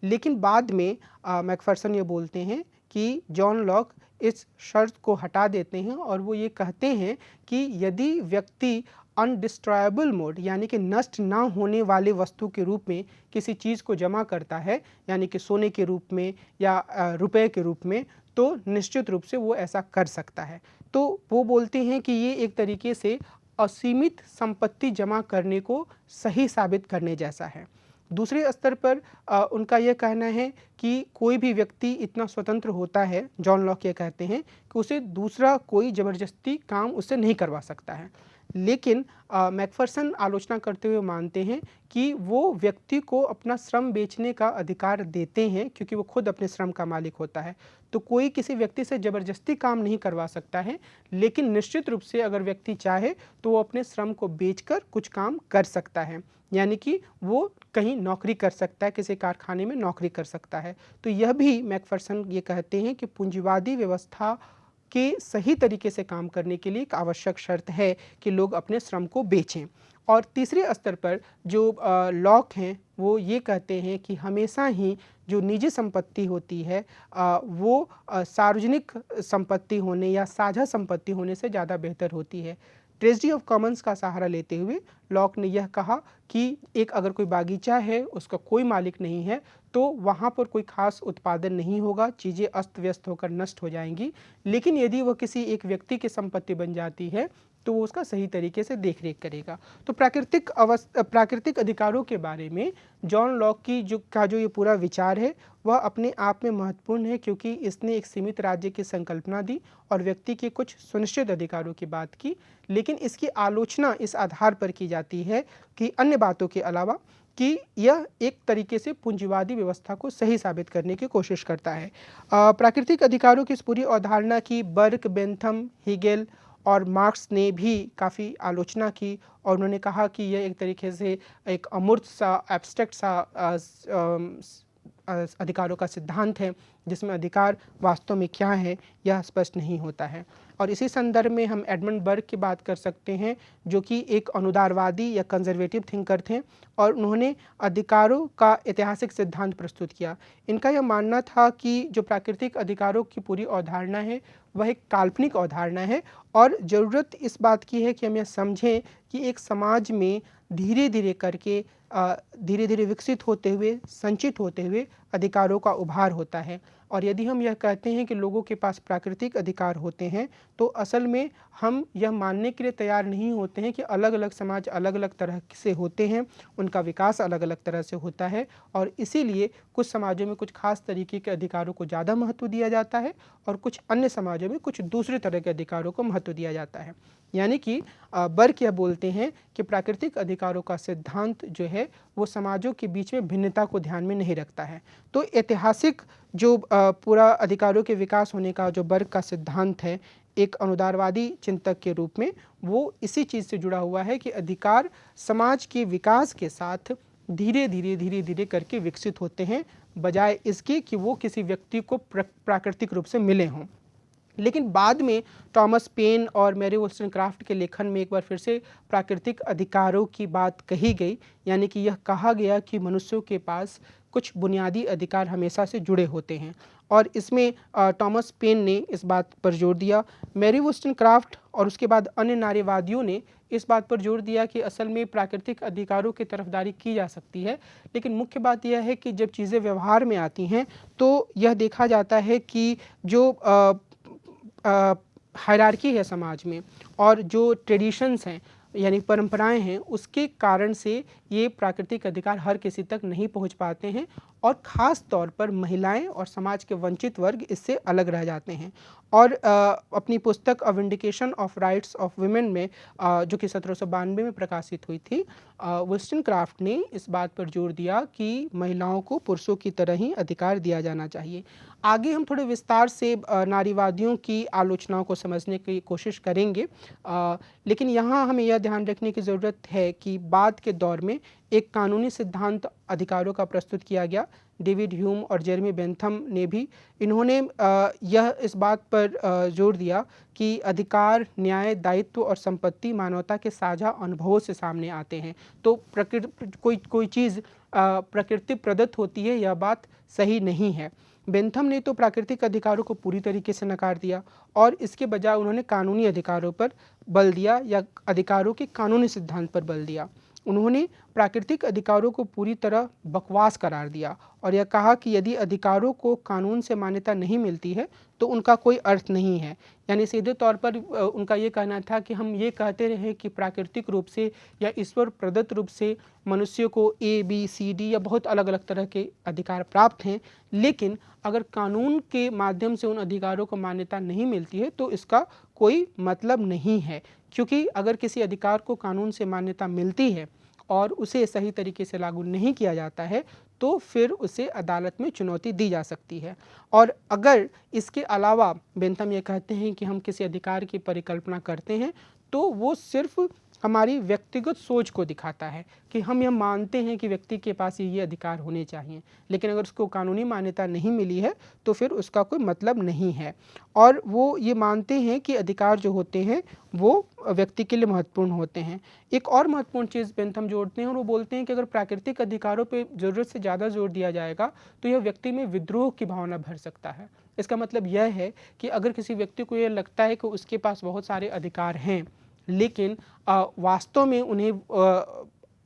लेकिन बाद में मैकफर्सन ये बोलते हैं कि जॉन लॉक इस शर्त को हटा देते हैं और वो ये कहते हैं कि यदि व्यक्ति अनडिस्ट्रॉयबल मोड यानी कि नष्ट ना होने वाले वस्तु के रूप में किसी चीज़ को जमा करता है, यानी कि सोने के रूप में या रुपए के रूप में, तो निश्चित रूप से वो ऐसा कर सकता है। तो वो बोलते हैं कि ये एक तरीके से असीमित संपत्ति जमा करने को सही साबित करने जैसा है। दूसरे स्तर पर उनका यह कहना है कि कोई भी व्यक्ति इतना स्वतंत्र होता है, जॉन लॉक ये कहते हैं, कि उसे दूसरा कोई ज़बरदस्ती काम उससे नहीं करवा सकता है। लेकिन मैकफर्सन आलोचना करते हुए मानते हैं कि वो व्यक्ति को अपना श्रम बेचने का अधिकार देते हैं क्योंकि वो खुद अपने श्रम का मालिक होता है। तो कोई किसी व्यक्ति से ज़बरदस्ती काम नहीं करवा सकता है, लेकिन निश्चित रूप से अगर व्यक्ति चाहे तो वो अपने श्रम को बेचकर कुछ काम कर सकता है, यानी कि वो कहीं नौकरी कर सकता है, किसी कारखाने में नौकरी कर सकता है। तो यह भी मैकफर्सन ये कहते हैं कि पूंजीवादी व्यवस्था के सही तरीके से काम करने के लिए एक आवश्यक शर्त है कि लोग अपने श्रम को बेचें। और तीसरे स्तर पर जो लॉक हैं वो ये कहते हैं कि हमेशा ही जो निजी संपत्ति होती है वो सार्वजनिक संपत्ति होने या साझा संपत्ति होने से ज़्यादा बेहतर होती है। ट्रेजरी ऑफ कॉमन्स का सहारा लेते हुए लॉक ने यह कहा कि एक अगर कोई बागीचा है, उसका कोई मालिक नहीं है, तो वहाँ पर कोई खास उत्पादन नहीं होगा, चीज़ें अस्त व्यस्त होकर नष्ट हो जाएंगी। लेकिन यदि वह किसी एक व्यक्ति की संपत्ति बन जाती है तो वो उसका सही तरीके से देखरेख करेगा। तो प्राकृतिक अधिकारों के बारे में जॉन लॉक की जो ये पूरा विचार है वह अपने आप में महत्वपूर्ण है, क्योंकि इसने एक सीमित राज्य की संकल्पना दी और व्यक्ति के कुछ सुनिश्चित अधिकारों की बात की। लेकिन इसकी आलोचना इस आधार पर की जाती है कि अन्य बातों के अलावा कि यह एक तरीके से पूंजीवादी व्यवस्था को सही साबित करने की कोशिश करता है। प्राकृतिक अधिकारों की इस पूरी अवधारणा की बर्क, बेंथम, हीगेल और मार्क्स ने भी काफ़ी आलोचना की और उन्होंने कहा कि यह एक तरीके से एक अमूर्त सा, एब्स्ट्रैक्ट सा अधिकारों का सिद्धांत है, जिसमें अधिकार वास्तव में क्या है यह स्पष्ट नहीं होता है। और इसी संदर्भ में हम एडमंड बर्ग की बात कर सकते हैं, जो कि एक अनुदारवादी या कंजर्वेटिव थिंकर थे और उन्होंने अधिकारों का ऐतिहासिक सिद्धांत प्रस्तुत किया। इनका यह मानना था कि जो प्राकृतिक अधिकारों की पूरी अवधारणा है वह एक काल्पनिक अवधारणा है और ज़रूरत इस बात की है कि हम यह समझें कि एक समाज में धीरे धीरे करके धीरे धीरे विकसित होते हुए, संचित होते हुए अधिकारों का उभार होता है। और यदि हम यह कहते हैं कि लोगों के पास प्राकृतिक अधिकार होते हैं, तो असल में हम यह मानने के लिए तैयार नहीं होते हैं कि अलग अलग समाज अलग अलग तरह से होते हैं, उनका विकास अलग अलग तरह से होता है, और इसीलिए कुछ समाजों में कुछ खास तरीके के अधिकारों को ज़्यादा महत्व दिया जाता है और कुछ अन्य समाजों में कुछ दूसरे तरह के अधिकारों को महत्व दिया जाता है। यानी कि बर्क यह बोलते हैं कि प्राकृतिक अधिकारों का सिद्धांत जो है वो समाजों के बीच में भिन्नता को ध्यान में नहीं रखता है। तो ऐतिहासिक जो पूरा अधिकारों के विकास होने का जो बर्क का सिद्धांत है, एक अनुदारवादी चिंतक के रूप में, वो इसी चीज़ से जुड़ा हुआ है कि अधिकार समाज के विकास के साथ धीरे धीरे करके विकसित होते हैं, बजाय इसके कि वो किसी व्यक्ति को प्राकृतिक रूप से मिले हों। लेकिन बाद में टॉमस पेन और मैरी वोllstonecraft के लेखन में एक बार फिर से प्राकृतिक अधिकारों की बात कही गई, यानी कि यह कहा गया कि मनुष्यों के पास कुछ बुनियादी अधिकार हमेशा से जुड़े होते हैं, और इसमें टॉमस पेन ने इस बात पर जोर दिया। मैरी वोllstonecraft और उसके बाद अन्य नारीवादियों ने इस बात पर जोर दिया कि असल में प्राकृतिक अधिकारों की तरफदारी की जा सकती है, लेकिन मुख्य बात यह है कि जब चीज़ें व्यवहार में आती हैं तो यह देखा जाता है कि जो हायरार्की है समाज में और जो ट्रेडिशंस हैं यानी परंपराएं हैं, उसके कारण से ये प्राकृतिक अधिकार हर किसी तक नहीं पहुंच पाते हैं, और ख़ास तौर पर महिलाएं और समाज के वंचित वर्ग इससे अलग रह जाते हैं। और अपनी पुस्तक a vindication of rights of women में जो कि 1792 में प्रकाशित हुई थी, वोllstonecraft ने इस बात पर जोर दिया कि महिलाओं को पुरुषों की तरह ही अधिकार दिया जाना चाहिए। आगे हम थोड़े विस्तार से नारीवादियों की आलोचनाओं को समझने की कोशिश करेंगे, लेकिन यहाँ हमें यह ध्यान रखने की ज़रूरत है कि बाद के दौर में एक कानूनी सिद्धांत अधिकारों का प्रस्तुत किया गया। डेविड ह्यूम और जेरेमी बेंथम ने भी, इन्होंने यह इस बात पर जोर दिया कि अधिकार, न्याय, दायित्व और संपत्ति मानवता के साझा अनुभवों से सामने आते हैं। तो कोई चीज़ प्रकृति प्रदत्त होती है, यह बात सही नहीं है। बेंथम ने तो प्राकृतिक अधिकारों को पूरी तरीके से नकार दिया और इसके बजाय उन्होंने कानूनी अधिकारों पर बल दिया या अधिकारों के कानूनी सिद्धांत पर बल दिया। उन्होंने प्राकृतिक अधिकारों को पूरी तरह बकवास करार दिया और यह कहा कि यदि अधिकारों को कानून से मान्यता नहीं मिलती है तो उनका कोई अर्थ नहीं है। यानी सीधे तौर पर उनका ये कहना था कि हम ये कहते रहे कि प्राकृतिक रूप से या ईश्वर प्रदत्त रूप से मनुष्य को ABCD या बहुत अलग अलग तरह के अधिकार प्राप्त हैं, लेकिन अगर कानून के माध्यम से उन अधिकारों को मान्यता नहीं मिलती है तो इसका कोई मतलब नहीं है। क्योंकि अगर किसी अधिकार को कानून से मान्यता मिलती है और उसे सही तरीके से लागू नहीं किया जाता है तो फिर उसे अदालत में चुनौती दी जा सकती है। और अगर इसके अलावा बेंथम ये कहते हैं कि हम किसी अधिकार की परिकल्पना करते हैं तो वो सिर्फ हमारी व्यक्तिगत सोच को दिखाता है कि हम यह मानते हैं कि व्यक्ति के पास ये अधिकार होने चाहिए, लेकिन अगर उसको कानूनी मान्यता नहीं मिली है तो फिर उसका कोई मतलब नहीं है। और वो ये मानते हैं कि अधिकार जो होते हैं वो व्यक्ति के लिए महत्वपूर्ण होते हैं। एक और महत्वपूर्ण चीज़ बेंथम जोड़ते हैं और वो बोलते हैं कि अगर प्राकृतिक अधिकारों पर ज़रूरत से ज़्यादा जोर दिया जाएगा तो यह व्यक्ति में विद्रोह की भावना भर सकता है। इसका मतलब यह है कि अगर किसी व्यक्ति को यह लगता है कि उसके पास बहुत सारे अधिकार हैं लेकिन वास्तव में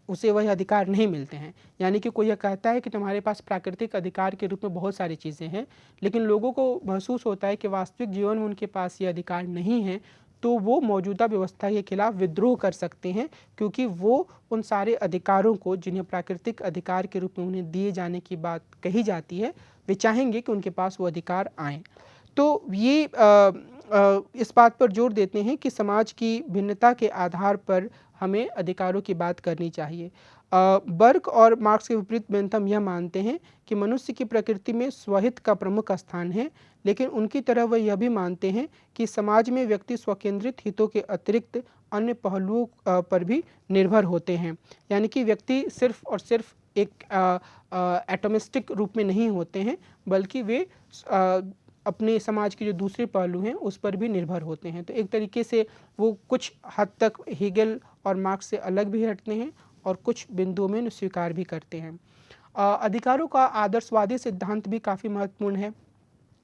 उसे वह अधिकार नहीं मिलते हैं, यानी कि कोई यह कहता है कि तुम्हारे पास प्राकृतिक अधिकार के रूप में बहुत सारी चीज़ें हैं लेकिन लोगों को महसूस होता है कि वास्तविक जीवन में उनके पास ये अधिकार नहीं है, तो वो मौजूदा व्यवस्था के खिलाफ विद्रोह कर सकते हैं, क्योंकि वो उन सारे अधिकारों को जिन्हें प्राकृतिक अधिकार के रूप में उन्हें दिए जाने की बात कही जाती है, वे चाहेंगे कि उनके पास वो अधिकार आएँ। तो ये इस बात पर जोर देते हैं कि समाज की भिन्नता के आधार पर हमें अधिकारों की बात करनी चाहिए। बर्क और मार्क्स के विपरीत बेंथम यह मानते हैं कि मनुष्य की प्रकृति में स्वहित का प्रमुख स्थान है, लेकिन उनकी तरह वह यह भी मानते हैं कि समाज में व्यक्ति स्वकेंद्रित हितों के अतिरिक्त अन्य पहलुओं पर भी निर्भर होते हैं। यानी कि व्यक्ति सिर्फ और सिर्फ एक एटोमिस्टिक रूप में नहीं होते हैं, बल्कि वे अपने समाज के जो दूसरे पहलू हैं उस पर भी निर्भर होते हैं। तो एक तरीके से वो कुछ हद तक हेगल और मार्क्स से अलग भी हटते हैं और कुछ बिंदुओं में स्वीकार भी करते हैं। अधिकारों का आदर्शवादी सिद्धांत भी काफ़ी महत्वपूर्ण है।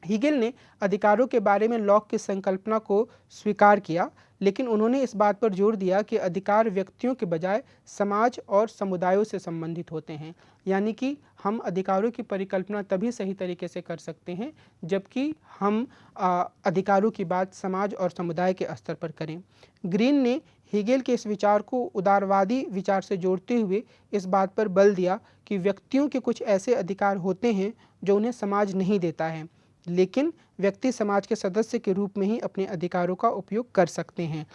हीगेल ने अधिकारों के बारे में लॉक की संकल्पना को स्वीकार किया, लेकिन उन्होंने इस बात पर जोर दिया कि अधिकार व्यक्तियों के बजाय समाज और समुदायों से संबंधित होते हैं। यानी कि हम अधिकारों की परिकल्पना तभी सही तरीके से कर सकते हैं जबकि हम अधिकारों की बात समाज और समुदाय के स्तर पर करें। ग्रीन ने हीगेल के इस विचार को उदारवादी विचार से जोड़ते हुए इस बात पर बल दिया कि व्यक्तियों के कुछ ऐसे अधिकार होते हैं जो उन्हें समाज नहीं देता है, लेकिन व्यक्ति समाज के सदस्य के रूप में ही अपने अधिकारों का उपयोग कर सकते हैं।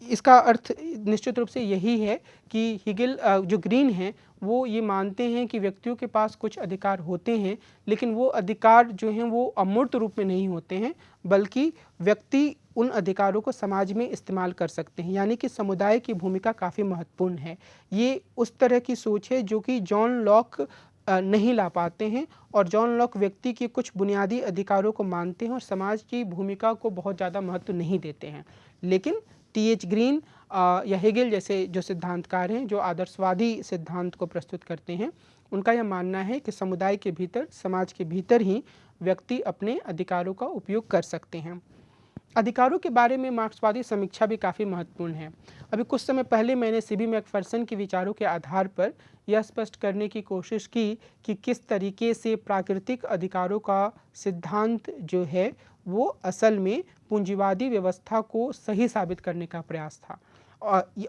इसका अर्थ निश्चित रूप से यही है कि हीगेल जो ग्रीन हैं वो ये मानते हैं कि व्यक्तियों के पास कुछ अधिकार होते हैं, लेकिन वो अधिकार जो हैं वो अमूर्त रूप में नहीं होते हैं, बल्कि व्यक्ति उन अधिकारों को समाज में इस्तेमाल कर सकते हैं। यानी कि समुदाय की भूमिका काफ़ी महत्वपूर्ण है। ये उस तरह की सोच है जो कि जॉन लॉक नहीं ला पाते हैं, और जॉन लॉक व्यक्ति के कुछ बुनियादी अधिकारों को मानते हैं और समाज की भूमिका को बहुत ज़्यादा महत्व नहीं देते हैं। लेकिन टी.एच. ग्रीन या हेगेल जैसे जो सिद्धांतकार हैं जो आदर्शवादी सिद्धांत को प्रस्तुत करते हैं, उनका यह मानना है कि समुदाय के भीतर, समाज के भीतर ही व्यक्ति अपने अधिकारों का उपयोग कर सकते हैं। अधिकारों के बारे में मार्क्सवादी समीक्षा भी काफ़ी महत्वपूर्ण है। अभी कुछ समय पहले मैंने सीबी मैकफर्सन के विचारों के आधार पर यह स्पष्ट करने की कोशिश की कि किस तरीके से प्राकृतिक अधिकारों का सिद्धांत जो है वो असल में पूंजीवादी व्यवस्था को सही साबित करने का प्रयास था,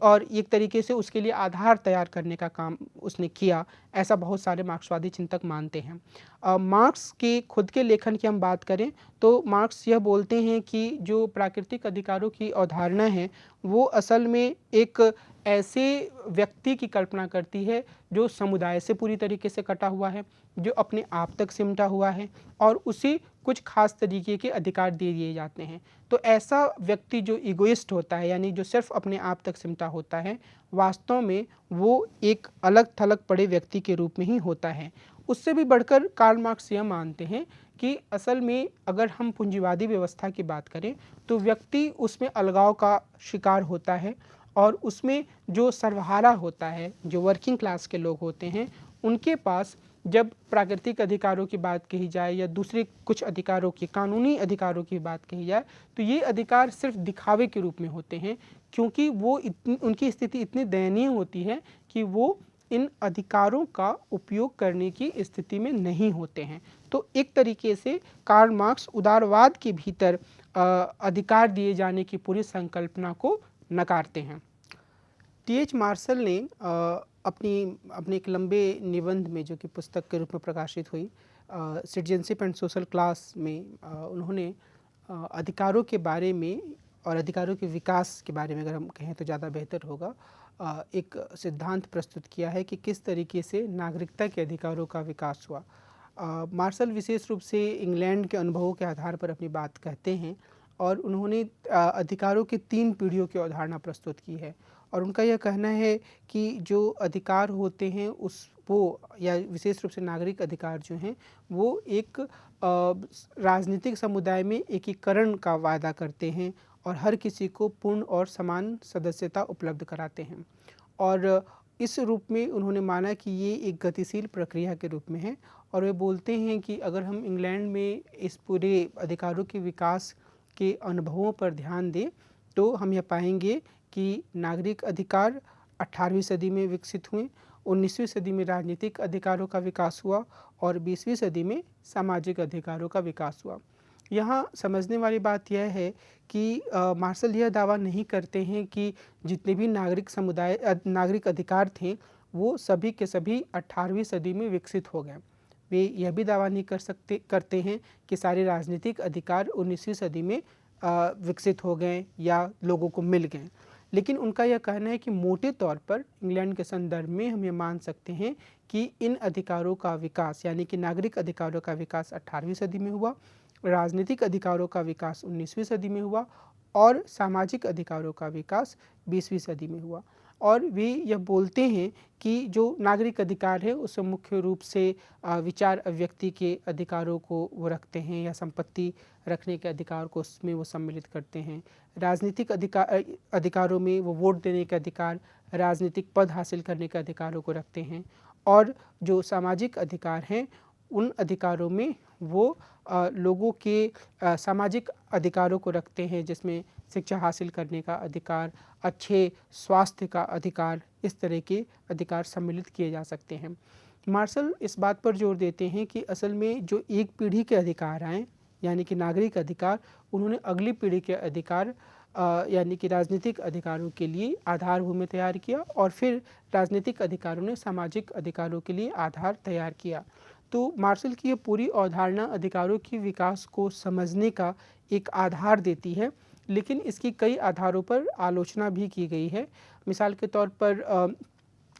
और एक तरीके से उसके लिए आधार तैयार करने का काम उसने किया, ऐसा बहुत सारे मार्क्सवादी चिंतक मानते हैं। मार्क्स के खुद के लेखन की हम बात करें तो मार्क्स यह बोलते हैं कि जो प्राकृतिक अधिकारों की अवधारणा है वो असल में एक ऐसे व्यक्ति की कल्पना करती है जो समुदाय से पूरी तरीके से कटा हुआ है, जो अपने आप तक सिमटा हुआ है और उसे कुछ खास तरीके के अधिकार दे दिए जाते हैं। तो ऐसा व्यक्ति जो इगोइस्ट होता है, यानी जो सिर्फ अपने आप तक सिमटा होता है, वास्तव में वो एक अलग थलग पड़े व्यक्ति के रूप में ही होता है। उससे भी बढ़कर कार्ल मार्क्स यह मानते हैं कि असल में अगर हम पूंजीवादी व्यवस्था की बात करें तो व्यक्ति उसमें अलगाव का शिकार होता है, और उसमें जो सर्वहारा होता है, जो वर्किंग क्लास के लोग होते हैं, उनके पास जब प्राकृतिक अधिकारों की बात कही जाए या दूसरे कुछ अधिकारों की, कानूनी अधिकारों की बात कही जाए, तो ये अधिकार सिर्फ दिखावे के रूप में होते हैं, क्योंकि वो उनकी स्थिति इतनी दयनीय होती है कि वो इन अधिकारों का उपयोग करने की स्थिति में नहीं होते हैं। तो एक तरीके से कार्ल मार्क्स उदारवाद के भीतर अधिकार दिए जाने की पूरी संकल्पना को नकारते हैं। टी.एच. मार्शल ने अपने एक लंबे निबंध में, जो कि पुस्तक के रूप में प्रकाशित हुई, सिटीजनशिप एंड सोशल क्लास में, उन्होंने अधिकारों के बारे में और अधिकारों के विकास के बारे में, अगर हम कहें तो ज़्यादा बेहतर होगा, एक सिद्धांत प्रस्तुत किया है कि किस तरीके से नागरिकता के अधिकारों का विकास हुआ। मार्शल विशेष रूप से इंग्लैंड के अनुभवों के आधार पर अपनी बात कहते हैं, और उन्होंने अधिकारों की 3 पीढ़ियों की अवधारणा प्रस्तुत की है। और उनका यह कहना है कि जो अधिकार होते हैं वो या विशेष रूप से नागरिक अधिकार जो हैं वो एक राजनीतिक समुदाय में एकीकरण का वायदा करते हैं और हर किसी को पूर्ण और समान सदस्यता उपलब्ध कराते हैं। और इस रूप में उन्होंने माना कि ये एक गतिशील प्रक्रिया के रूप में है, और वे बोलते हैं कि अगर हम इंग्लैंड में इस पूरे अधिकारों के विकास के अनुभवों पर ध्यान दें तो हम यह पाएंगे कि नागरिक अधिकार 18वीं सदी में विकसित हुए, 19वीं सदी में राजनीतिक अधिकारों का विकास हुआ और 20वीं सदी में सामाजिक अधिकारों का विकास हुआ। यहाँ समझने वाली बात यह है कि मार्शल यह दावा नहीं करते हैं कि जितने भी नागरिक अधिकार थे वो सभी के सभी 18वीं सदी में विकसित हो गए। वे यह भी दावा नहीं करते हैं कि सारे राजनीतिक अधिकार 19वीं सदी में विकसित हो गए या लोगों को मिल गए। लेकिन उनका यह कहना है कि मोटे तौर पर इंग्लैंड के संदर्भ में हम ये मान सकते हैं कि इन अधिकारों का विकास, यानी कि नागरिक अधिकारों का विकास 18वीं सदी में हुआ, राजनीतिक अधिकारों का विकास 19वीं सदी में हुआ और सामाजिक अधिकारों का विकास 20वीं सदी में हुआ। और वे यह बोलते हैं कि जो नागरिक अधिकार है उसमें मुख्य रूप से विचार अभिव्यक्ति के अधिकारों को वो रखते हैं या संपत्ति रखने के अधिकार को उसमें वो सम्मिलित करते हैं। राजनीतिक अधिकारों में वो वोट देने के अधिकार, राजनीतिक पद हासिल करने के अधिकारों को रखते हैं। और जो सामाजिक अधिकार हैं उन अधिकारों में वो लोगों के सामाजिक अधिकारों को रखते हैं, जिसमें शिक्षा हासिल करने का अधिकार, अच्छे स्वास्थ्य का अधिकार, इस तरह के अधिकार सम्मिलित किए जा सकते हैं। मार्शल इस बात पर जोर देते हैं कि असल में जो एक पीढ़ी के अधिकार आए, यानी कि नागरिक अधिकार, उन्होंने अगली पीढ़ी के अधिकार यानी कि राजनीतिक अधिकारों के लिए आधार भूमि तैयार किया, और फिर राजनीतिक अधिकारों ने सामाजिक अधिकारों के लिए आधार तैयार किया। तो मार्शल की ये पूरी अवधारणा अधिकारों की विकास को समझने का एक आधार देती है, लेकिन इसकी कई आधारों पर आलोचना भी की गई है। मिसाल के तौर पर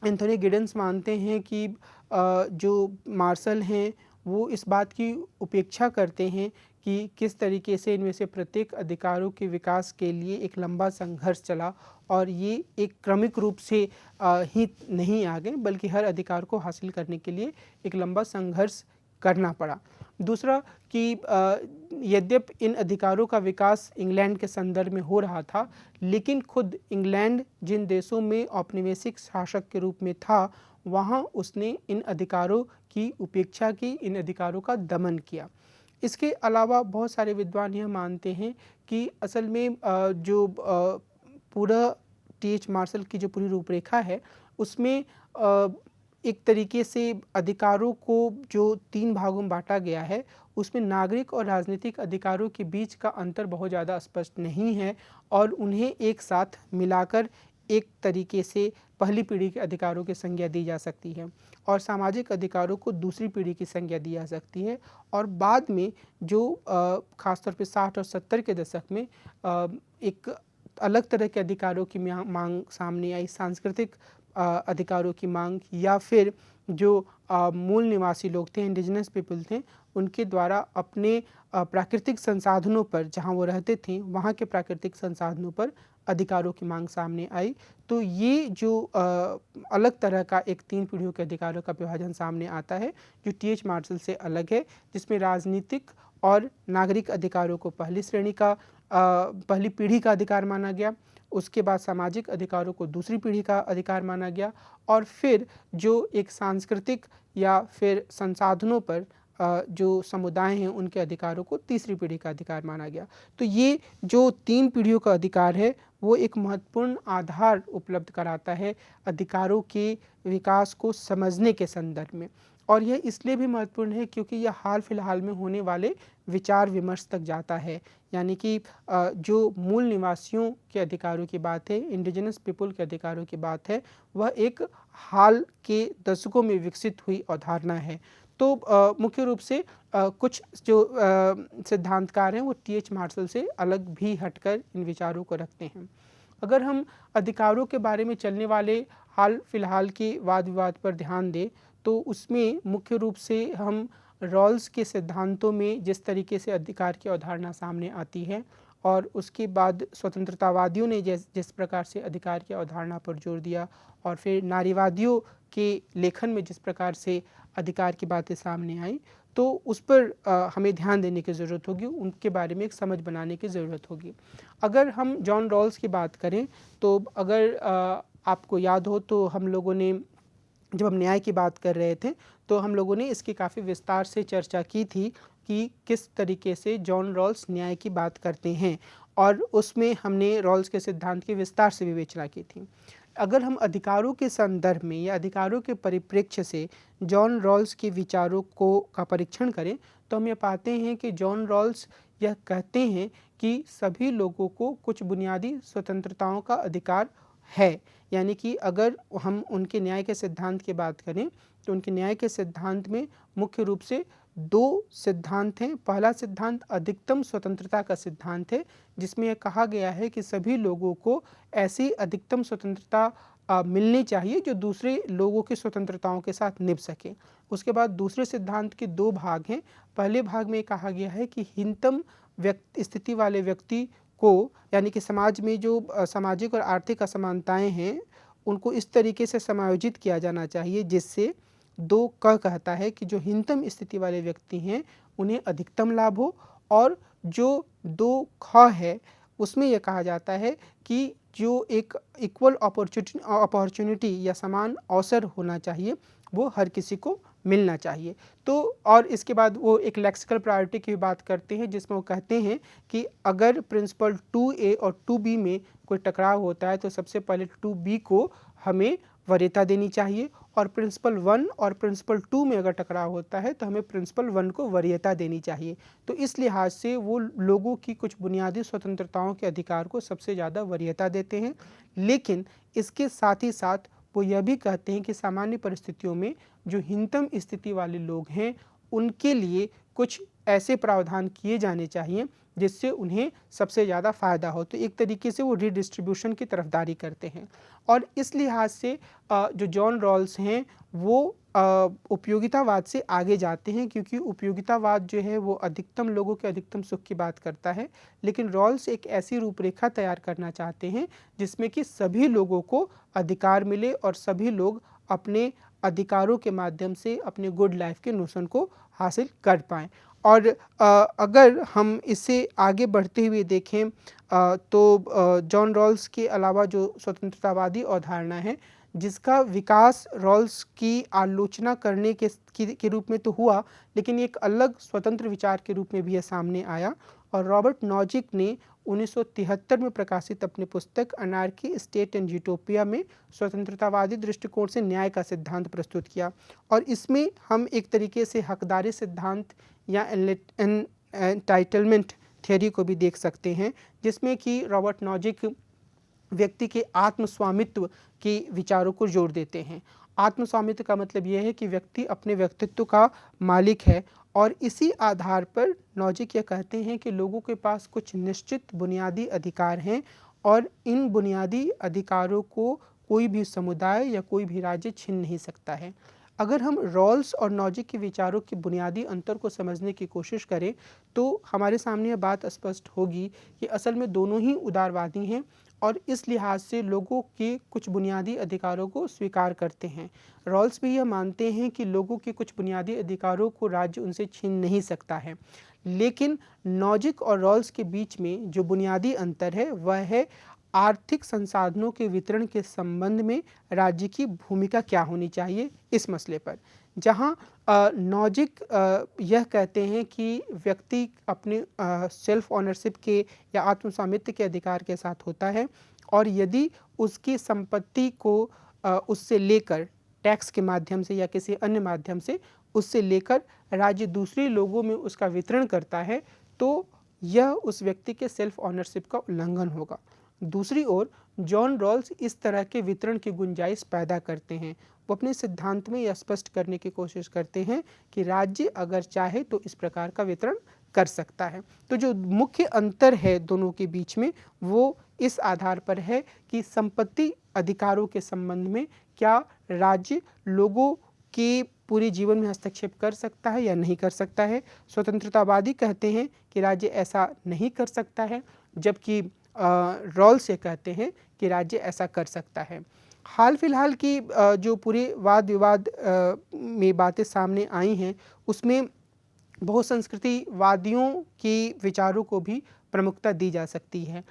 एंथोनी गिडेंस मानते हैं कि जो मार्शल हैं वो इस बात की उपेक्षा करते हैं कि किस तरीके से इनमें से प्रत्येक अधिकारों के विकास के लिए एक लंबा संघर्ष चला, और ये एक क्रमिक रूप से ही नहीं आ गए, बल्कि हर अधिकार को हासिल करने के लिए एक लंबा संघर्ष करना पड़ा। दूसरा कि यद्यपि इन अधिकारों का विकास इंग्लैंड के संदर्भ में हो रहा था, लेकिन खुद इंग्लैंड जिन देशों में औपनिवेशिक शासक के रूप में था, वहाँ उसने इन अधिकारों की उपेक्षा की, इन अधिकारों का दमन किया। इसके अलावा बहुत सारे विद्वान यह मानते हैं कि असल में जो पूरा टी.एच. मार्शल की जो पूरी रूपरेखा है, उसमें एक तरीके से अधिकारों को जो 3 भागों में बांटा गया है, उसमें नागरिक और राजनीतिक अधिकारों के बीच का अंतर बहुत ज़्यादा स्पष्ट नहीं है, और उन्हें एक साथ मिलाकर एक तरीके से पहली पीढ़ी के अधिकारों की संज्ञा दी जा सकती है, और सामाजिक अधिकारों को दूसरी पीढ़ी की संज्ञा दी जा सकती है। और बाद में जो ख़ासतौर पे 60 और 70 के दशक में एक अलग तरह के अधिकारों की मांग सामने आई, सांस्कृतिक अधिकारों की मांग, या फिर जो मूल निवासी लोग थे, इंडिजिनस पीपल थे, उनके द्वारा अपने प्राकृतिक संसाधनों पर, जहाँ वो रहते थे वहाँ के प्राकृतिक संसाधनों पर अधिकारों की मांग सामने आई। तो ये जो अलग तरह का एक 3 पीढ़ियों के अधिकारों का विभाजन सामने आता है, जो टी.एच. मार्शल से अलग है, जिसमें राजनीतिक और नागरिक अधिकारों को पहली श्रेणी का पहली पीढ़ी का अधिकार माना गया, उसके बाद सामाजिक अधिकारों को दूसरी पीढ़ी का अधिकार माना गया, और फिर जो एक सांस्कृतिक या फिर संसाधनों पर जो समुदाय हैं उनके अधिकारों को तीसरी पीढ़ी का अधिकार माना गया। तो ये जो 3 पीढ़ियों का अधिकार है, वो एक महत्वपूर्ण आधार उपलब्ध कराता है अधिकारों के विकास को समझने के संदर्भ में। और यह इसलिए भी महत्वपूर्ण है क्योंकि यह हाल फिलहाल में होने वाले विचार विमर्श तक जाता है, यानी कि जो मूल निवासियों के अधिकारों की बात है, इंडिजिनस पीपल के अधिकारों की बात है, वह एक हाल के दशकों में विकसित हुई अवधारणा है। तो मुख्य रूप से कुछ जो सिद्धांतकार हैं वो टी.एच. मार्शल से अलग भी हटकर इन विचारों को रखते हैं। अगर हम अधिकारों के बारे में चलने वाले हाल फिलहाल के वाद विवाद पर ध्यान दें, तो उसमें मुख्य रूप से हम रॉल्स के सिद्धांतों में जिस तरीके से अधिकार की अवधारणा सामने आती है, और उसके बाद स्वतंत्रतावादियों ने जिस प्रकार से अधिकार की अवधारणा पर जोर दिया, और फिर नारीवादियों के लेखन में जिस प्रकार से अधिकार की बातें सामने आई, तो उस पर हमें ध्यान देने की ज़रूरत होगी, उनके बारे में एक समझ बनाने की ज़रूरत होगी। अगर हम जॉन रॉल्स की बात करें, तो अगर आपको याद हो तो हम लोगों ने जब हम न्याय की बात कर रहे थे, तो हम लोगों ने इसकी काफ़ी विस्तार से चर्चा की थी कि किस तरीके से जॉन रॉल्स न्याय की बात करते हैं, और उसमें हमने रॉल्स के सिद्धांत की विस्तार से विवेचना की थी। अगर हम अधिकारों के संदर्भ में या अधिकारों के परिप्रेक्ष्य से जॉन रॉल्स के विचारों का परीक्षण करें, तो हम ये पाते हैं कि जॉन रॉल्स यह कहते हैं कि सभी लोगों को कुछ बुनियादी स्वतंत्रताओं का अधिकार है। यानी कि अगर हम उनके न्याय के सिद्धांत की बात करें, तो उनके न्याय के सिद्धांत में मुख्य रूप से 2 सिद्धांत हैं। पहला सिद्धांत अधिकतम स्वतंत्रता का सिद्धांत है, जिसमें यह कहा गया है कि सभी लोगों को ऐसी अधिकतम स्वतंत्रता मिलनी चाहिए जो दूसरे लोगों की स्वतंत्रताओं के साथ निभ सके। उसके बाद दूसरे सिद्धांत के 2 भाग हैं। पहले भाग में कहा गया है कि हीनतम स्थिति वाले व्यक्ति को, यानी कि समाज में जो सामाजिक और आर्थिक असमानताएं हैं, उनको इस तरीके से समायोजित किया जाना चाहिए जिससे 2 क कहता है कि जो हीनतम स्थिति वाले व्यक्ति हैं उन्हें अधिकतम लाभ हो, और जो 2 ख है उसमें यह कहा जाता है कि जो एक इक्वल अपॉर्चुनिटी या समान अवसर होना चाहिए वो हर किसी को मिलना चाहिए। तो और इसके बाद वो एक लेक्सिकल प्रायोरिटी की बात करते हैं, जिसमें वो कहते हैं कि अगर प्रिंसिपल 2A और 2B में कोई टकराव होता है तो सबसे पहले 2B को हमें वरीयता देनी चाहिए, और प्रिंसिपल 1 और प्रिंसिपल 2 में अगर टकराव होता है तो हमें प्रिंसिपल 1 को वरीयता देनी चाहिए। तो इस लिहाज से वो लोगों की कुछ बुनियादी स्वतंत्रताओं के अधिकार को सबसे ज़्यादा वरीयता देते हैं। लेकिन इसके साथ ही साथ वो यह भी कहते हैं कि सामान्य परिस्थितियों में जो हीनतम स्थिति वाले लोग हैं उनके लिए कुछ ऐसे प्रावधान किए जाने चाहिए जिससे उन्हें सबसे ज़्यादा फ़ायदा हो। तो एक तरीके से वो रीडिस्ट्रीब्यूशन की तरफदारी करते हैं, और इस लिहाज से जो जॉन रॉल्स हैं वो उपयोगितावाद से आगे जाते हैं, क्योंकि उपयोगितावाद जो है वो अधिकतम लोगों के अधिकतम सुख की बात करता है, लेकिन रॉल्स एक ऐसी रूपरेखा तैयार करना चाहते हैं जिसमें कि सभी लोगों को अधिकार मिले और सभी लोग अपने अधिकारों के माध्यम से अपने गुड लाइफ के नोशन को हासिल कर पाएँ। और अगर हम इसे आगे बढ़ते हुए देखें तो जॉन रॉल्स के अलावा जो स्वतंत्रतावादी अवधारणा है जिसका विकास रॉल्स की आलोचना करने के रूप में तो हुआ, लेकिन एक अलग स्वतंत्र विचार के रूप में भी यह सामने आया, और रॉबर्ट नॉजिक ने 1973 में प्रकाशित अपनी पुस्तक अनार्की स्टेट एंड यूटोपिया में स्वतंत्रतावादी दृष्टिकोण से न्याय का सिद्धांत प्रस्तुत किया। और इसमें हम एक तरीके से हकदारी सिद्धांत या एंटाइटलमेंट थियोरी को भी देख सकते हैं, जिसमें कि रॉबर्ट नॉजिक व्यक्ति के आत्मस्वामित्व के विचारों को जोड़ देते हैं। आत्मस्वामित्व का मतलब यह है कि व्यक्ति अपने व्यक्तित्व का मालिक है, और इसी आधार पर नॉजिक यह कहते हैं कि लोगों के पास कुछ निश्चित बुनियादी अधिकार हैं, और इन बुनियादी अधिकारों को कोई भी समुदाय या कोई भी राज्य छीन नहीं सकता है। अगर हम रॉल्स और नॉजिक के विचारों के बुनियादी अंतर को समझने की कोशिश करें तो हमारे सामने यह बात स्पष्ट होगी कि असल में दोनों ही उदारवादी हैं, और इस लिहाज से लोगों के कुछ बुनियादी अधिकारों को स्वीकार करते हैं। रॉल्स भी यह मानते हैं कि लोगों के कुछ बुनियादी अधिकारों को राज्य उनसे छीन नहीं सकता है, लेकिन नॉजिक और रॉल्स के बीच में जो बुनियादी अंतर है वह है आर्थिक संसाधनों के वितरण के संबंध में राज्य की भूमिका क्या होनी चाहिए इस मसले पर। जहां नॉजिक यह कहते हैं कि व्यक्ति अपने सेल्फ ऑनरशिप के या आत्मस्वामित्व के अधिकार के साथ होता है, और यदि उसकी संपत्ति को उससे लेकर टैक्स के माध्यम से या किसी अन्य माध्यम से उससे लेकर राज्य दूसरे लोगों में उसका वितरण करता है तो यह उस व्यक्ति के सेल्फ ऑनरशिप का उल्लंघन होगा। दूसरी ओर जॉन रॉल्स इस तरह के वितरण की गुंजाइश पैदा करते हैं। वो अपने सिद्धांत में यह स्पष्ट करने की कोशिश करते हैं कि राज्य अगर चाहे तो इस प्रकार का वितरण कर सकता है। तो जो मुख्य अंतर है दोनों के बीच में वो इस आधार पर है कि संपत्ति अधिकारों के संबंध में क्या राज्य लोगों के पूरे जीवन में हस्तक्षेप कर सकता है या नहीं कर सकता है। स्वतंत्रतावादी कहते हैं कि राज्य ऐसा नहीं कर सकता है, जबकि रॉल्स ये कहते हैं कि राज्य ऐसा कर सकता है। हाल फिलहाल की जो पूरे वाद विवाद में बातें सामने आई हैं उसमें बहुसंस्कृतिवादियों के विचारों को भी प्रमुखता दी जा सकती है।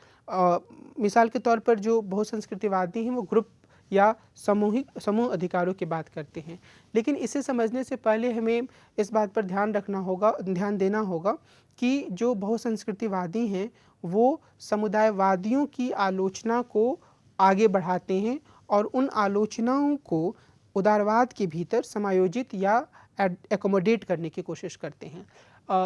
मिसाल के तौर पर जो बहुसंस्कृतिवादी हैं वो ग्रुप या समूह अधिकारों की बात करते हैं, लेकिन इसे समझने से पहले हमें इस बात पर ध्यान देना होगा कि जो बहुसंस्कृतिवादी हैं वो समुदायवादियों की आलोचना को आगे बढ़ाते हैं और उन आलोचनाओं को उदारवाद के भीतर समायोजित या एकोमोडेट करने की कोशिश करते हैं।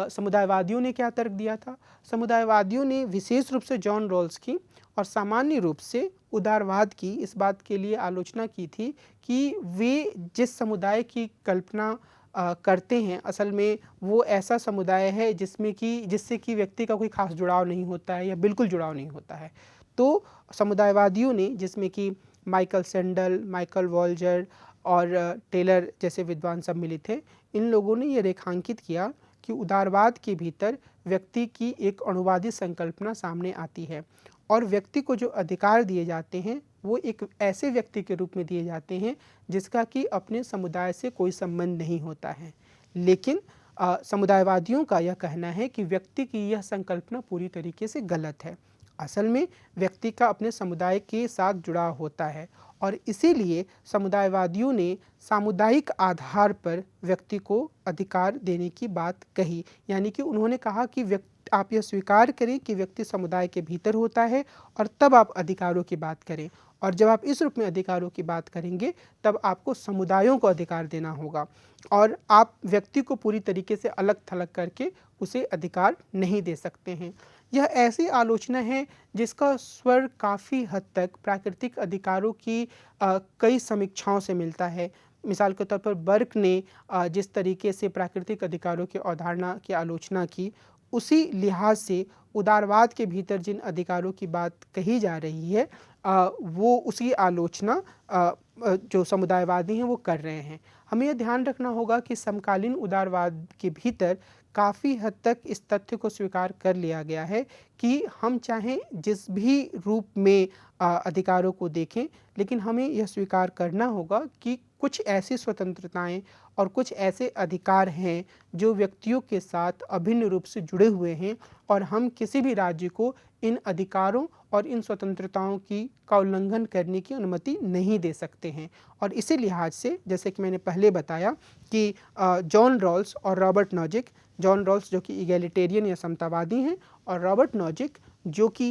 समुदायवादियों ने क्या तर्क दिया था? समुदायवादियों ने विशेष रूप से जॉन रॉल्स की और सामान्य रूप से उदारवाद की इस बात के लिए आलोचना की थी कि वे जिस समुदाय की कल्पना करते हैं असल में वो ऐसा समुदाय है जिससे कि व्यक्ति का कोई खास जुड़ाव नहीं होता है या बिल्कुल जुड़ाव नहीं होता है। तो समुदायवादियों ने, जिसमें कि माइकल सेंडल, माइकल वॉल्जर और टेलर जैसे विद्वान सब मिले थे, इन लोगों ने ये रेखांकित किया कि उदारवाद के भीतर व्यक्ति की एक अणुवादी संकल्पना सामने आती है और व्यक्ति को जो अधिकार दिए जाते हैं वो एक ऐसे व्यक्ति के रूप में दिए जाते हैं जिसका कि अपने समुदाय से कोई संबंध नहीं होता है। लेकिन समुदायवादियों का यह कहना है कि व्यक्ति की यह संकल्पना पूरी तरीके से गलत है। असल में व्यक्ति का अपने समुदाय के साथ जुड़ाव होता है और इसीलिए समुदायवादियों ने सामुदायिक आधार पर व्यक्ति को अधिकार देने की बात कही। यानी कि उन्होंने कहा कि आप यह स्वीकार करें कि व्यक्ति समुदाय के भीतर होता है और तब आप अधिकारों की बात करें, और जब आप इस रूप में अधिकारों की बात करेंगे तब आपको समुदायों को अधिकार देना होगा और आप व्यक्ति को पूरी तरीके से अलग थलग करके उसे अधिकार नहीं दे सकते हैं। यह ऐसी आलोचना है जिसका स्वर काफ़ी हद तक प्राकृतिक अधिकारों की कई समीक्षाओं से मिलता है। मिसाल के तौर पर बर्क ने जिस तरीके से प्राकृतिक अधिकारों की अवधारणा की आलोचना की, उसी लिहाज से उदारवाद के भीतर जिन अधिकारों की बात कही जा रही है वो उसी आलोचना जो समुदायवादी हैं वो कर रहे हैं। हमें यह ध्यान रखना होगा कि समकालीन उदारवाद के भीतर काफ़ी हद तक इस तथ्य को स्वीकार कर लिया गया है कि हम चाहें जिस भी रूप में अधिकारों को देखें, लेकिन हमें यह स्वीकार करना होगा कि कुछ ऐसी स्वतंत्रताएं और कुछ ऐसे अधिकार हैं जो व्यक्तियों के साथ अभिन्न रूप से जुड़े हुए हैं और हम किसी भी राज्य को इन अधिकारों और इन स्वतंत्रताओं का उल्लंघन करने की अनुमति नहीं दे सकते हैं। और इसी लिहाज से जैसे कि मैंने पहले बताया कि जॉन रॉल्स और रॉबर्ट नॉजिक, जॉन रॉल्स जो कि इगैलिटेरियन या समतावादी हैं और रॉबर्ट नॉजिक जो कि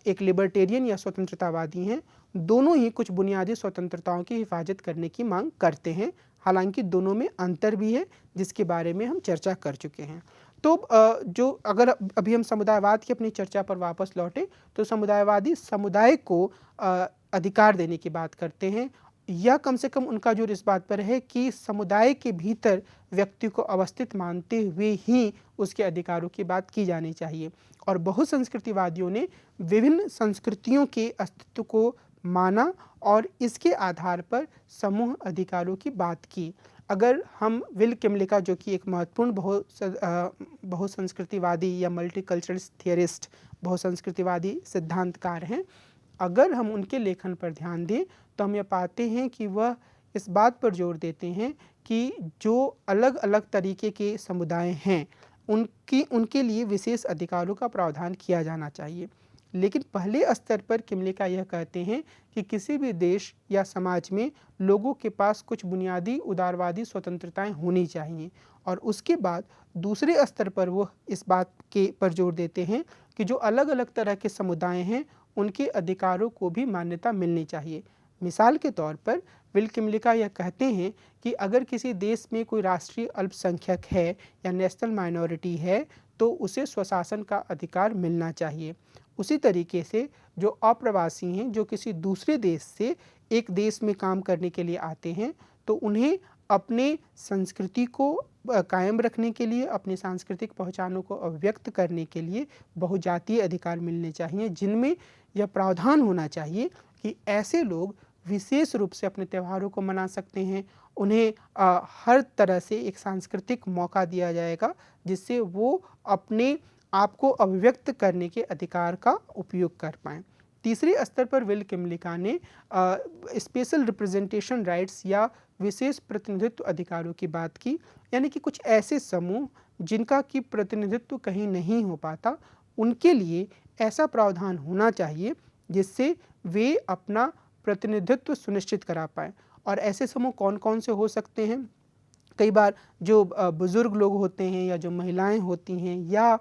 एक लिबर्टेरियन या स्वतंत्रतावादी हैं, दोनों ही कुछ बुनियादी स्वतंत्रताओं की हिफाजत करने की मांग करते हैं। हालांकि दोनों में अंतर भी है जिसके बारे में हम चर्चा कर चुके हैं। तो जो अगर अभी हम समुदायवाद की अपनी चर्चा पर वापस लौटे तो समुदायवादी समुदाय को अधिकार देने की बात करते हैं, या कम से कम उनका जोर इस बात पर है कि समुदाय के भीतर व्यक्ति को अवस्थित मानते हुए ही उसके अधिकारों की बात की जानी चाहिए। और बहुसंस्कृतिवादियों ने विभिन्न संस्कृतियों के अस्तित्व को माना और इसके आधार पर समूह अधिकारों की बात की। अगर हम विल किमलिका जो कि एक महत्वपूर्ण बहुसंस्कृतिवादी या मल्टीकल्चरल थियरिस्ट, बहुसंस्कृतिवादी सिद्धांतकार हैं, अगर हम उनके लेखन पर ध्यान दें तो हम यह पाते हैं कि वह इस बात पर जोर देते हैं कि जो अलग अलग तरीके के समुदाय हैं उनके लिए विशेष अधिकारों का प्रावधान किया जाना चाहिए। लेकिन पहले स्तर पर किमलिका यह कहते हैं कि किसी भी देश या समाज में लोगों के पास कुछ बुनियादी उदारवादी स्वतंत्रताएं होनी चाहिए, और उसके बाद दूसरे स्तर पर वो इस बात के पर जोर देते हैं कि जो अलग अलग तरह के समुदाय हैं उनके अधिकारों को भी मान्यता मिलनी चाहिए। मिसाल के तौर पर विल किमलिका यह कहते हैं कि अगर किसी देश में कोई राष्ट्रीय अल्पसंख्यक है या नेशनल माइनॉरिटी है तो उसे स्वशासन का अधिकार मिलना चाहिए। उसी तरीके से जो अप्रवासी हैं जो किसी दूसरे देश से एक देश में काम करने के लिए आते हैं तो उन्हें अपने संस्कृति को कायम रखने के लिए, अपनी सांस्कृतिक पहचानों को अभिव्यक्त करने के लिए बहुजातीय अधिकार मिलने चाहिए, जिनमें यह प्रावधान होना चाहिए कि ऐसे लोग विशेष रूप से अपने त्योहारों को मना सकते हैं। उन्हें हर तरह से एक सांस्कृतिक मौका दिया जाएगा जिससे वो अपने आप को अभिव्यक्त करने के अधिकार का उपयोग कर पाएँ। तीसरे स्तर पर विल किमलिका ने स्पेशल रिप्रेजेंटेशन राइट्स या विशेष प्रतिनिधित्व अधिकारों की बात की, यानी कि कुछ ऐसे समूह जिनका कि प्रतिनिधित्व कहीं नहीं हो पाता, उनके लिए ऐसा प्रावधान होना चाहिए जिससे वे अपना प्रतिनिधित्व सुनिश्चित करा पाएँ। और ऐसे समूह कौन कौन से हो सकते हैं? कई बार जो बुज़ुर्ग लोग होते हैं या जो महिलाएं होती हैं या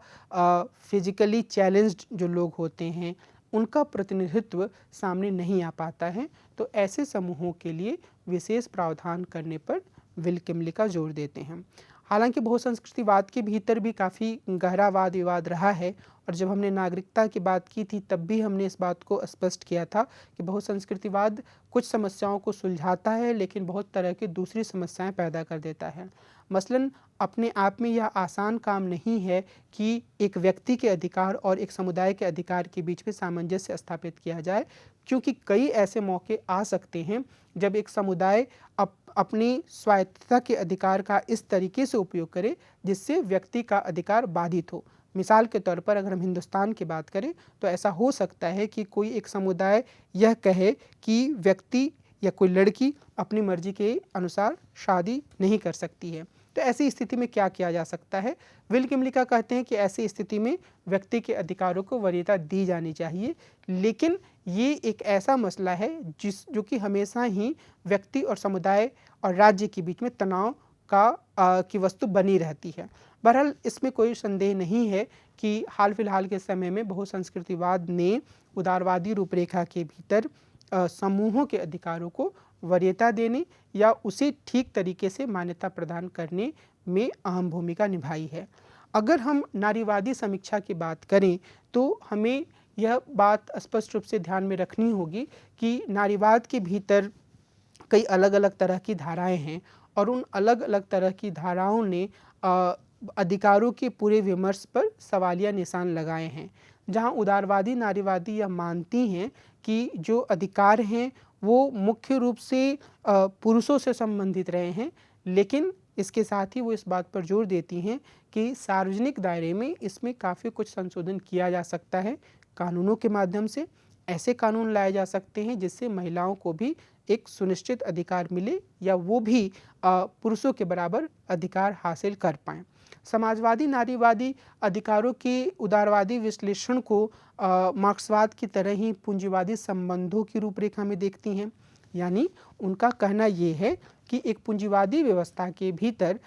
फिजिकली चैलेंज्ड जो लोग होते हैं उनका प्रतिनिधित्व सामने नहीं आ पाता है, तो ऐसे समूहों के लिए विशेष प्रावधान करने पर विल किमलिका जोर देते हैं। हालांकि बहुसंस्कृतिवाद के भीतर भी काफ़ी गहरा वाद विवाद रहा है, और जब हमने नागरिकता की बात की थी तब भी हमने इस बात को स्पष्ट किया था कि बहुसंस्कृतिवाद कुछ समस्याओं को सुलझाता है लेकिन बहुत तरह की दूसरी समस्याएं पैदा कर देता है। मसलन अपने आप में यह आसान काम नहीं है कि एक व्यक्ति के अधिकार और एक समुदाय के अधिकार के बीच में सामंजस्य स्थापित किया जाए, क्योंकि कई ऐसे मौके आ सकते हैं जब एक समुदाय अपनी स्वायत्तता के अधिकार का इस तरीके से उपयोग करे जिससे व्यक्ति का अधिकार बाधित हो। मिसाल के तौर पर अगर हम हिंदुस्तान की बात करें तो ऐसा हो सकता है कि कोई एक समुदाय यह कहे कि व्यक्ति या कोई लड़की अपनी मर्जी के अनुसार शादी नहीं कर सकती है, तो ऐसी स्थिति में क्या किया जा सकता है? विल किमलिका कहते हैं कि ऐसी स्थिति में व्यक्ति के अधिकारों को वरीयता दी जानी चाहिए, लेकिन ये एक ऐसा मसला है जो कि हमेशा ही व्यक्ति और समुदाय और राज्य के बीच में तनाव की वस्तु बनी रहती है। बहरहाल इसमें कोई संदेह नहीं है कि हाल फिलहाल के समय में बहुसंस्कृतिवाद ने उदारवादी रूपरेखा के भीतर समूहों के अधिकारों को वरीयता देने या उसे ठीक तरीके से मान्यता प्रदान करने में अहम भूमिका निभाई है। अगर हम नारीवादी समीक्षा की बात करें तो हमें यह बात स्पष्ट रूप से ध्यान में रखनी होगी कि नारीवाद के भीतर कई अलग अलग तरह की धाराएं हैं और उन अलग अलग तरह की धाराओं ने अधिकारों के पूरे विमर्श पर सवालिया निशान लगाए हैं। जहां उदारवादी नारीवादी यह मानती हैं कि जो अधिकार हैं वो मुख्य रूप से पुरुषों से संबंधित रहे हैं, लेकिन इसके साथ ही वो इस बात पर जोर देती हैं कि सार्वजनिक दायरे में इसमें काफ़ी कुछ संशोधन किया जा सकता है। कानूनों के माध्यम से ऐसे कानून लाए जा सकते हैं जिससे महिलाओं को भी एक सुनिश्चित अधिकार मिले या वो भी पुरुषों के बराबर अधिकार हासिल कर पाएँ। समाजवादी नारीवादी अधिकारों के उदारवादी विश्लेषण को मार्क्सवाद की तरह ही पूंजीवादी संबंधों की रूपरेखा में देखती हैं। यानी उनका कहना ये है कि एक पूंजीवादी व्यवस्था के भीतर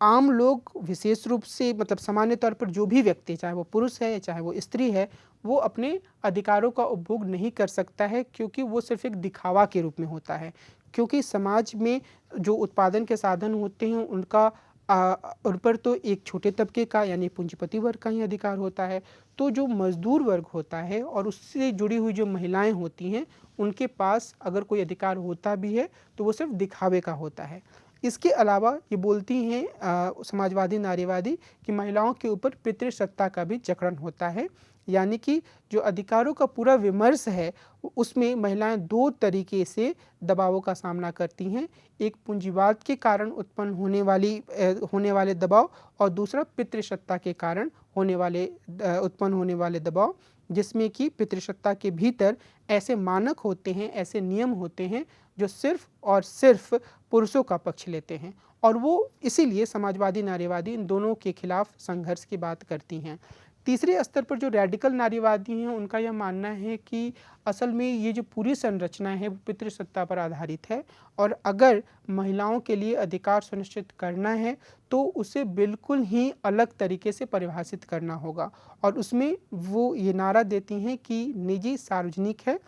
आम लोग विशेष रूप से मतलब सामान्य तौर पर जो भी व्यक्ति, चाहे वो पुरुष है चाहे वो स्त्री है, वो अपने अधिकारों का उपभोग नहीं कर सकता है, क्योंकि वो सिर्फ एक दिखावा के रूप में होता है। क्योंकि समाज में जो उत्पादन के साधन होते हैं उन पर तो एक छोटे तबके का यानी पूंजीपति वर्ग का ही अधिकार होता है। तो जो मजदूर वर्ग होता है और उससे जुड़ी हुई जो महिलाएं होती हैं, उनके पास अगर कोई अधिकार होता भी है तो वो सिर्फ दिखावे का होता है। इसके अलावा ये बोलती हैं समाजवादी नारीवादी कि महिलाओं के ऊपर पितृसत्ता का भी जकड़न होता है। यानी कि जो अधिकारों का पूरा विमर्श है उसमें महिलाएं दो तरीके से दबावों का सामना करती हैं। एक पूंजीवाद के कारण उत्पन्न होने वाले दबाव और दूसरा पितृसत्ता के कारण उत्पन्न होने वाले दबाव, जिसमें कि पितृसत्ता के भीतर ऐसे मानक होते हैं, ऐसे नियम होते हैं जो सिर्फ और सिर्फ पुरुषों का पक्ष लेते हैं, और वो इसीलिए समाजवादी नारीवादी इन दोनों के खिलाफ संघर्ष की बात करती हैं। तीसरे स्तर पर जो रेडिकल नारीवादी हैं उनका यह मानना है कि असल में ये जो पूरी संरचना है वो पितृसत्ता पर आधारित है, और अगर महिलाओं के लिए अधिकार सुनिश्चित करना है तो उसे बिल्कुल ही अलग तरीके से परिभाषित करना होगा। और उसमें वो ये नारा देती हैं कि निजी सार्वजनिक है,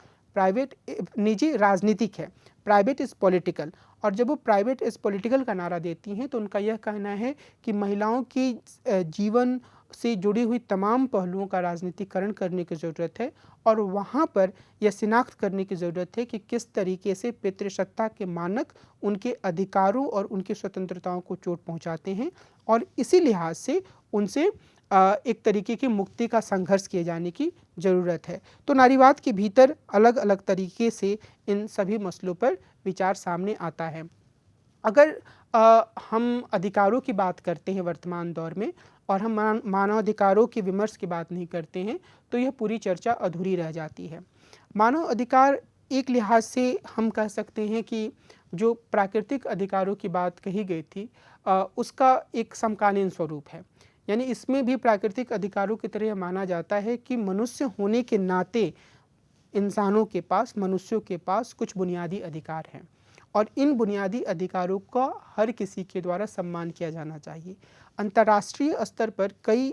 निजी राजनीतिक है, प्राइवेट इज़ पॉलिटिकल। और जब वो प्राइवेट इज़ पॉलिटिकल का नारा देती हैं तो उनका यह कहना है कि महिलाओं की जीवन से जुड़ी हुई तमाम पहलुओं का राजनीतिकरण करने की ज़रूरत है, और वहाँ पर यह शिनाख्त करने की ज़रूरत है कि किस तरीके से पितृसत्ता के मानक उनके अधिकारों और उनकी स्वतंत्रताओं को चोट पहुँचाते हैं, और इसी लिहाज से उनसे एक तरीके की मुक्ति का संघर्ष किए जाने की ज़रूरत है। तो नारीवाद के भीतर अलग अलग तरीके से इन सभी मसलों पर विचार सामने आता है। अगर हम अधिकारों की बात करते हैं वर्तमान दौर में और हम मानवाधिकारों के विमर्श की बात नहीं करते हैं तो यह पूरी चर्चा अधूरी रह जाती है। मानव अधिकार एक लिहाज से हम कह सकते हैं कि जो प्राकृतिक अधिकारों की बात कही गई थी उसका एक समकालीन स्वरूप है। यानी इसमें भी प्राकृतिक अधिकारों की तरह माना जाता है कि मनुष्य होने के नाते मनुष्यों के पास कुछ बुनियादी अधिकार हैं, और इन बुनियादी अधिकारों का हर किसी के द्वारा सम्मान किया जाना चाहिए। अंतर्राष्ट्रीय स्तर पर कई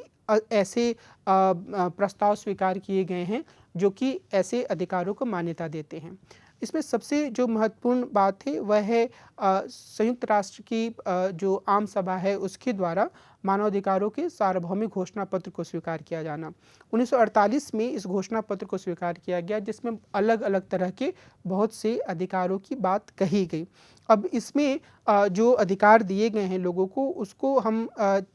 ऐसे प्रस्ताव स्वीकार किए गए हैं जो कि ऐसे अधिकारों को मान्यता देते हैं। इसमें सबसे जो महत्वपूर्ण बात है वह है संयुक्त राष्ट्र की जो आम सभा है उसके द्वारा मानवाधिकारों के सार्वभौमिक घोषणा पत्र को स्वीकार किया जाना। 1948 में इस घोषणा पत्र को स्वीकार किया गया, जिसमें अलग अलग तरह के बहुत से अधिकारों की बात कही गई। अब इसमें जो अधिकार दिए गए हैं लोगों को, उसको हम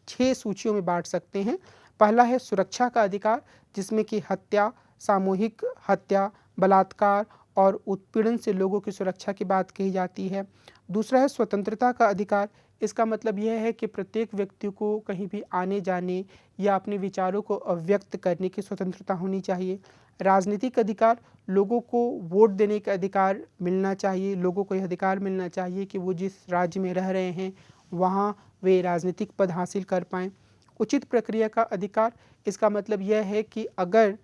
6 सूचियों में बांट सकते हैं। पहला है सुरक्षा का अधिकार, जिसमें कि हत्या, सामूहिक हत्या, बलात्कार और उत्पीड़न से लोगों की सुरक्षा की बात कही जाती है। दूसरा है स्वतंत्रता का अधिकार। इसका मतलब यह है कि प्रत्येक व्यक्ति को कहीं भी आने जाने या अपने विचारों को अभिव्यक्त करने की स्वतंत्रता होनी चाहिए। राजनीतिक अधिकार, लोगों को वोट देने का अधिकार मिलना चाहिए। लोगों को यह अधिकार मिलना चाहिए कि वो जिस राज्य में रह रहे हैं वहाँ वे राजनीतिक पद हासिल कर पाएँ। उचित प्रक्रिया का अधिकार, इसका मतलब यह है कि अगर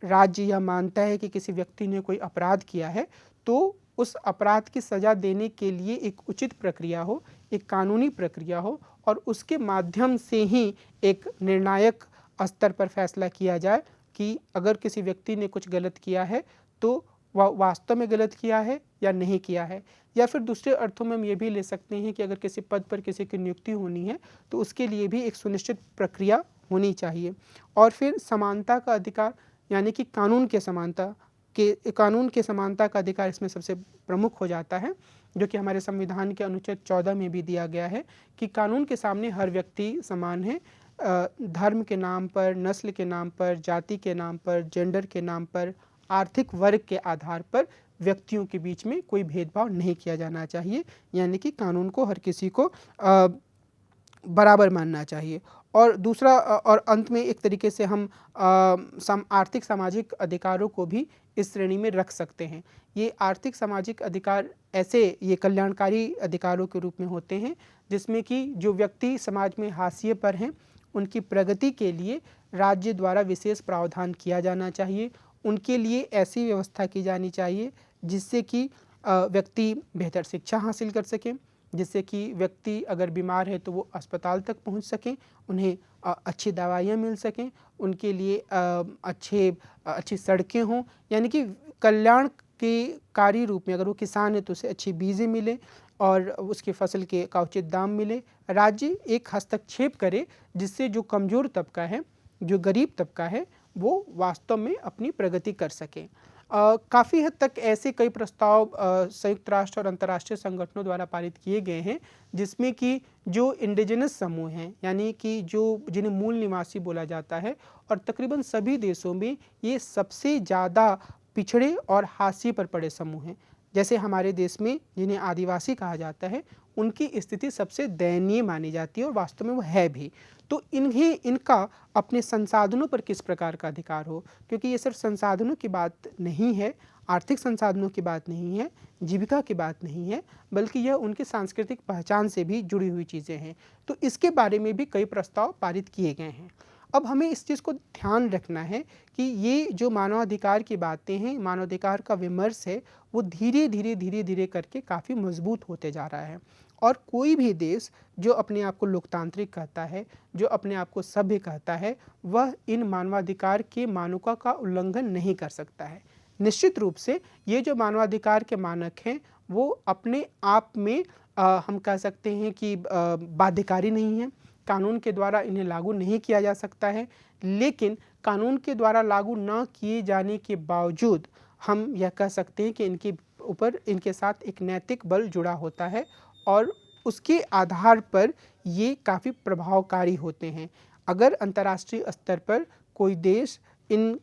राज्य यह मानता है कि किसी व्यक्ति ने कोई अपराध किया है तो उस अपराध की सज़ा देने के लिए एक उचित प्रक्रिया हो, एक कानूनी प्रक्रिया हो और उसके माध्यम से ही एक निर्णायक स्तर पर फैसला किया जाए कि अगर किसी व्यक्ति ने कुछ गलत किया है तो वह वास्तव में गलत किया है या नहीं किया है। या फिर दूसरे अर्थों में हम ये भी ले सकते हैं कि अगर किसी पद पर किसी की नियुक्ति होनी है तो उसके लिए भी एक सुनिश्चित प्रक्रिया होनी चाहिए। और फिर समानता का अधिकार, यानी कि कानून के समानता का अधिकार इसमें सबसे प्रमुख हो जाता है, जो कि हमारे संविधान के अनुच्छेद 14 में भी दिया गया है कि कानून के सामने हर व्यक्ति समान है। धर्म के नाम पर, नस्ल के नाम पर, जाति के नाम पर, जेंडर के नाम पर, आर्थिक वर्ग के आधार पर व्यक्तियों के बीच में कोई भेदभाव नहीं किया जाना चाहिए, यानी कि कानून को हर किसी को बराबर मानना चाहिए। और दूसरा और अंत में एक तरीके से हम आर्थिक सामाजिक अधिकारों को भी इस श्रेणी में रख सकते हैं। ये आर्थिक सामाजिक अधिकार ऐसे ये कल्याणकारी अधिकारों के रूप में होते हैं जिसमें कि जो व्यक्ति समाज में हाशिए पर हैं उनकी प्रगति के लिए राज्य द्वारा विशेष प्रावधान किया जाना चाहिए। उनके लिए ऐसी व्यवस्था की जानी चाहिए जिससे कि व्यक्ति बेहतर शिक्षा हासिल कर सकें, जिससे कि व्यक्ति अगर बीमार है तो वो अस्पताल तक पहुंच सकें, उन्हें अच्छी दवाइयाँ मिल सकें, उनके लिए अच्छी सड़कें हों, यानी कि कल्याण के कारी रूप में अगर वो किसान है तो उसे अच्छी बीजें मिले और उसकी फसल का उचित दाम मिले। राज्य एक हस्तक्षेप करे जिससे जो कमज़ोर तबका है, जो गरीब तबका है, वो वास्तव में अपनी प्रगति कर सके। काफ़ी हद तक ऐसे कई प्रस्ताव संयुक्त राष्ट्र और अंतर्राष्ट्रीय संगठनों द्वारा पारित किए गए हैं जिसमें कि जो इंडिजिनस समूह हैं, यानी कि जिन्हें मूल निवासी बोला जाता है, और तकरीबन सभी देशों में ये सबसे ज़्यादा पिछड़े और हाशिए पर पड़े समूह हैं। जैसे हमारे देश में जिन्हें आदिवासी कहा जाता है, उनकी स्थिति सबसे दयनीय मानी जाती है और वास्तव में वो है भी। तो इनका अपने संसाधनों पर किस प्रकार का अधिकार हो, क्योंकि ये सिर्फ संसाधनों की बात नहीं है, आर्थिक संसाधनों की बात नहीं है, जीविका की बात नहीं है, बल्कि यह उनकी सांस्कृतिक पहचान से भी जुड़ी हुई चीज़ें हैं। तो इसके बारे में भी कई प्रस्ताव पारित किए गए हैं। अब हमें इस चीज़ को ध्यान रखना है कि ये जो मानवाधिकार की बातें हैं, मानवाधिकार का विमर्श है, वो धीरे धीरे करके काफ़ी मजबूत होते जा रहा है। और कोई भी देश जो अपने आप को लोकतांत्रिक कहता है, जो अपने आप को सभ्य कहता है, वह इन मानवाधिकार के मानकों का उल्लंघन नहीं कर सकता है। निश्चित रूप से ये जो मानवाधिकार के मानक हैं वो अपने आप में हम कह सकते हैं कि बाध्यकारी नहीं हैं, कानून के द्वारा इन्हें लागू नहीं किया जा सकता है, लेकिन कानून के द्वारा लागू न किए जाने के बावजूद हम यह कह सकते हैं कि इनके साथ एक नैतिक बल जुड़ा होता है और उसके आधार पर ये काफ़ी प्रभावकारी होते हैं। अगर अंतर्राष्ट्रीय स्तर पर कोई देश इन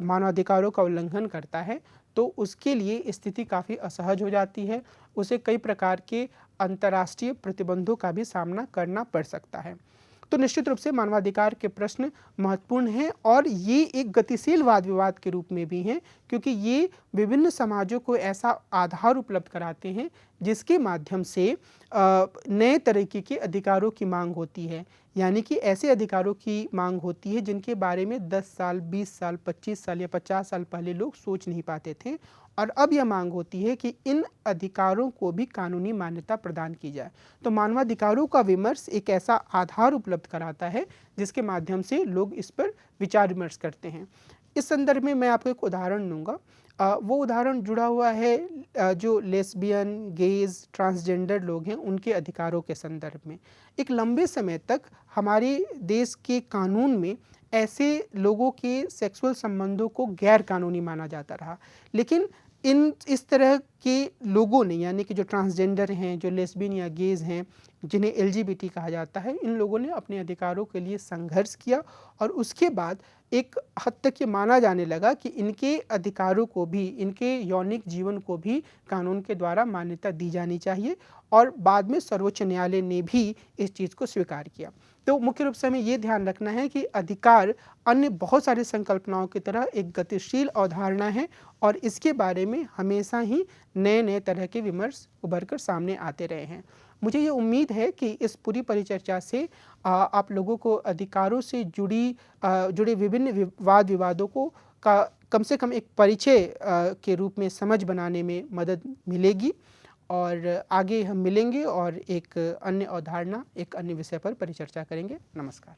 मानवाधिकारों का उल्लंघन करता है तो उसके लिए स्थिति काफ़ी असहज हो जाती है, उसे कई प्रकार के अंतर्राष्ट्रीय प्रतिबंधों का भी सामना करना पड़ सकता है। तो निश्चित रूप से मानवाधिकार के प्रश्न महत्वपूर्ण हैं और ये एक गतिशील वाद विवाद के रूप में भी हैं, क्योंकि ये विभिन्न समाजों को ऐसा आधार उपलब्ध कराते हैं जिसके माध्यम से नए तरीके के अधिकारों की मांग होती है, यानी कि ऐसे अधिकारों की मांग होती है जिनके बारे में 10 साल, 20 साल, 25 साल या 50 साल पहले लोग सोच नहीं पाते थे, और अब यह मांग होती है कि इन अधिकारों को भी कानूनी मान्यता प्रदान की जाए। तो मानवाधिकारों का विमर्श एक ऐसा आधार उपलब्ध कराता है जिसके माध्यम से लोग इस पर विचार विमर्श करते हैं। इस संदर्भ में मैं आपको एक उदाहरण दूंगा। वो उदाहरण जुड़ा हुआ है जो लेस्बियन, गेज, ट्रांसजेंडर लोग हैं उनके अधिकारों के संदर्भ में। एक लंबे समय तक हमारे देश के कानून में ऐसे लोगों के सेक्सुअल संबंधों को गैर कानूनी माना जाता रहा, लेकिन इस तरह के लोगों ने, यानी कि जो ट्रांसजेंडर हैं, जो लेस्बियन या गेज हैं, जिन्हें LGBT कहा जाता है, इन लोगों ने अपने अधिकारों के लिए संघर्ष किया और उसके बाद एक हद तक ये माना जाने लगा कि इनके अधिकारों को भी, इनके यौनिक जीवन को भी कानून के द्वारा मान्यता दी जानी चाहिए और बाद में सर्वोच्च न्यायालय ने भी इस चीज़ को स्वीकार किया। तो मुख्य रूप से हमें ये ध्यान रखना है कि अधिकार अन्य बहुत सारी संकल्पनाओं की तरह एक गतिशील अवधारणा है और इसके बारे में हमेशा ही नए-नए तरह के विमर्श उभर कर सामने आते रहे हैं। मुझे ये उम्मीद है कि इस पूरी परिचर्चा से आप लोगों को अधिकारों से जुड़े विभिन्न वाद विवादों को का कम से कम एक परिचय के रूप में समझ बनाने में मदद मिलेगी और आगे हम मिलेंगे और एक अन्य अवधारणा, एक अन्य विषय पर परिचर्चा करेंगे। नमस्कार।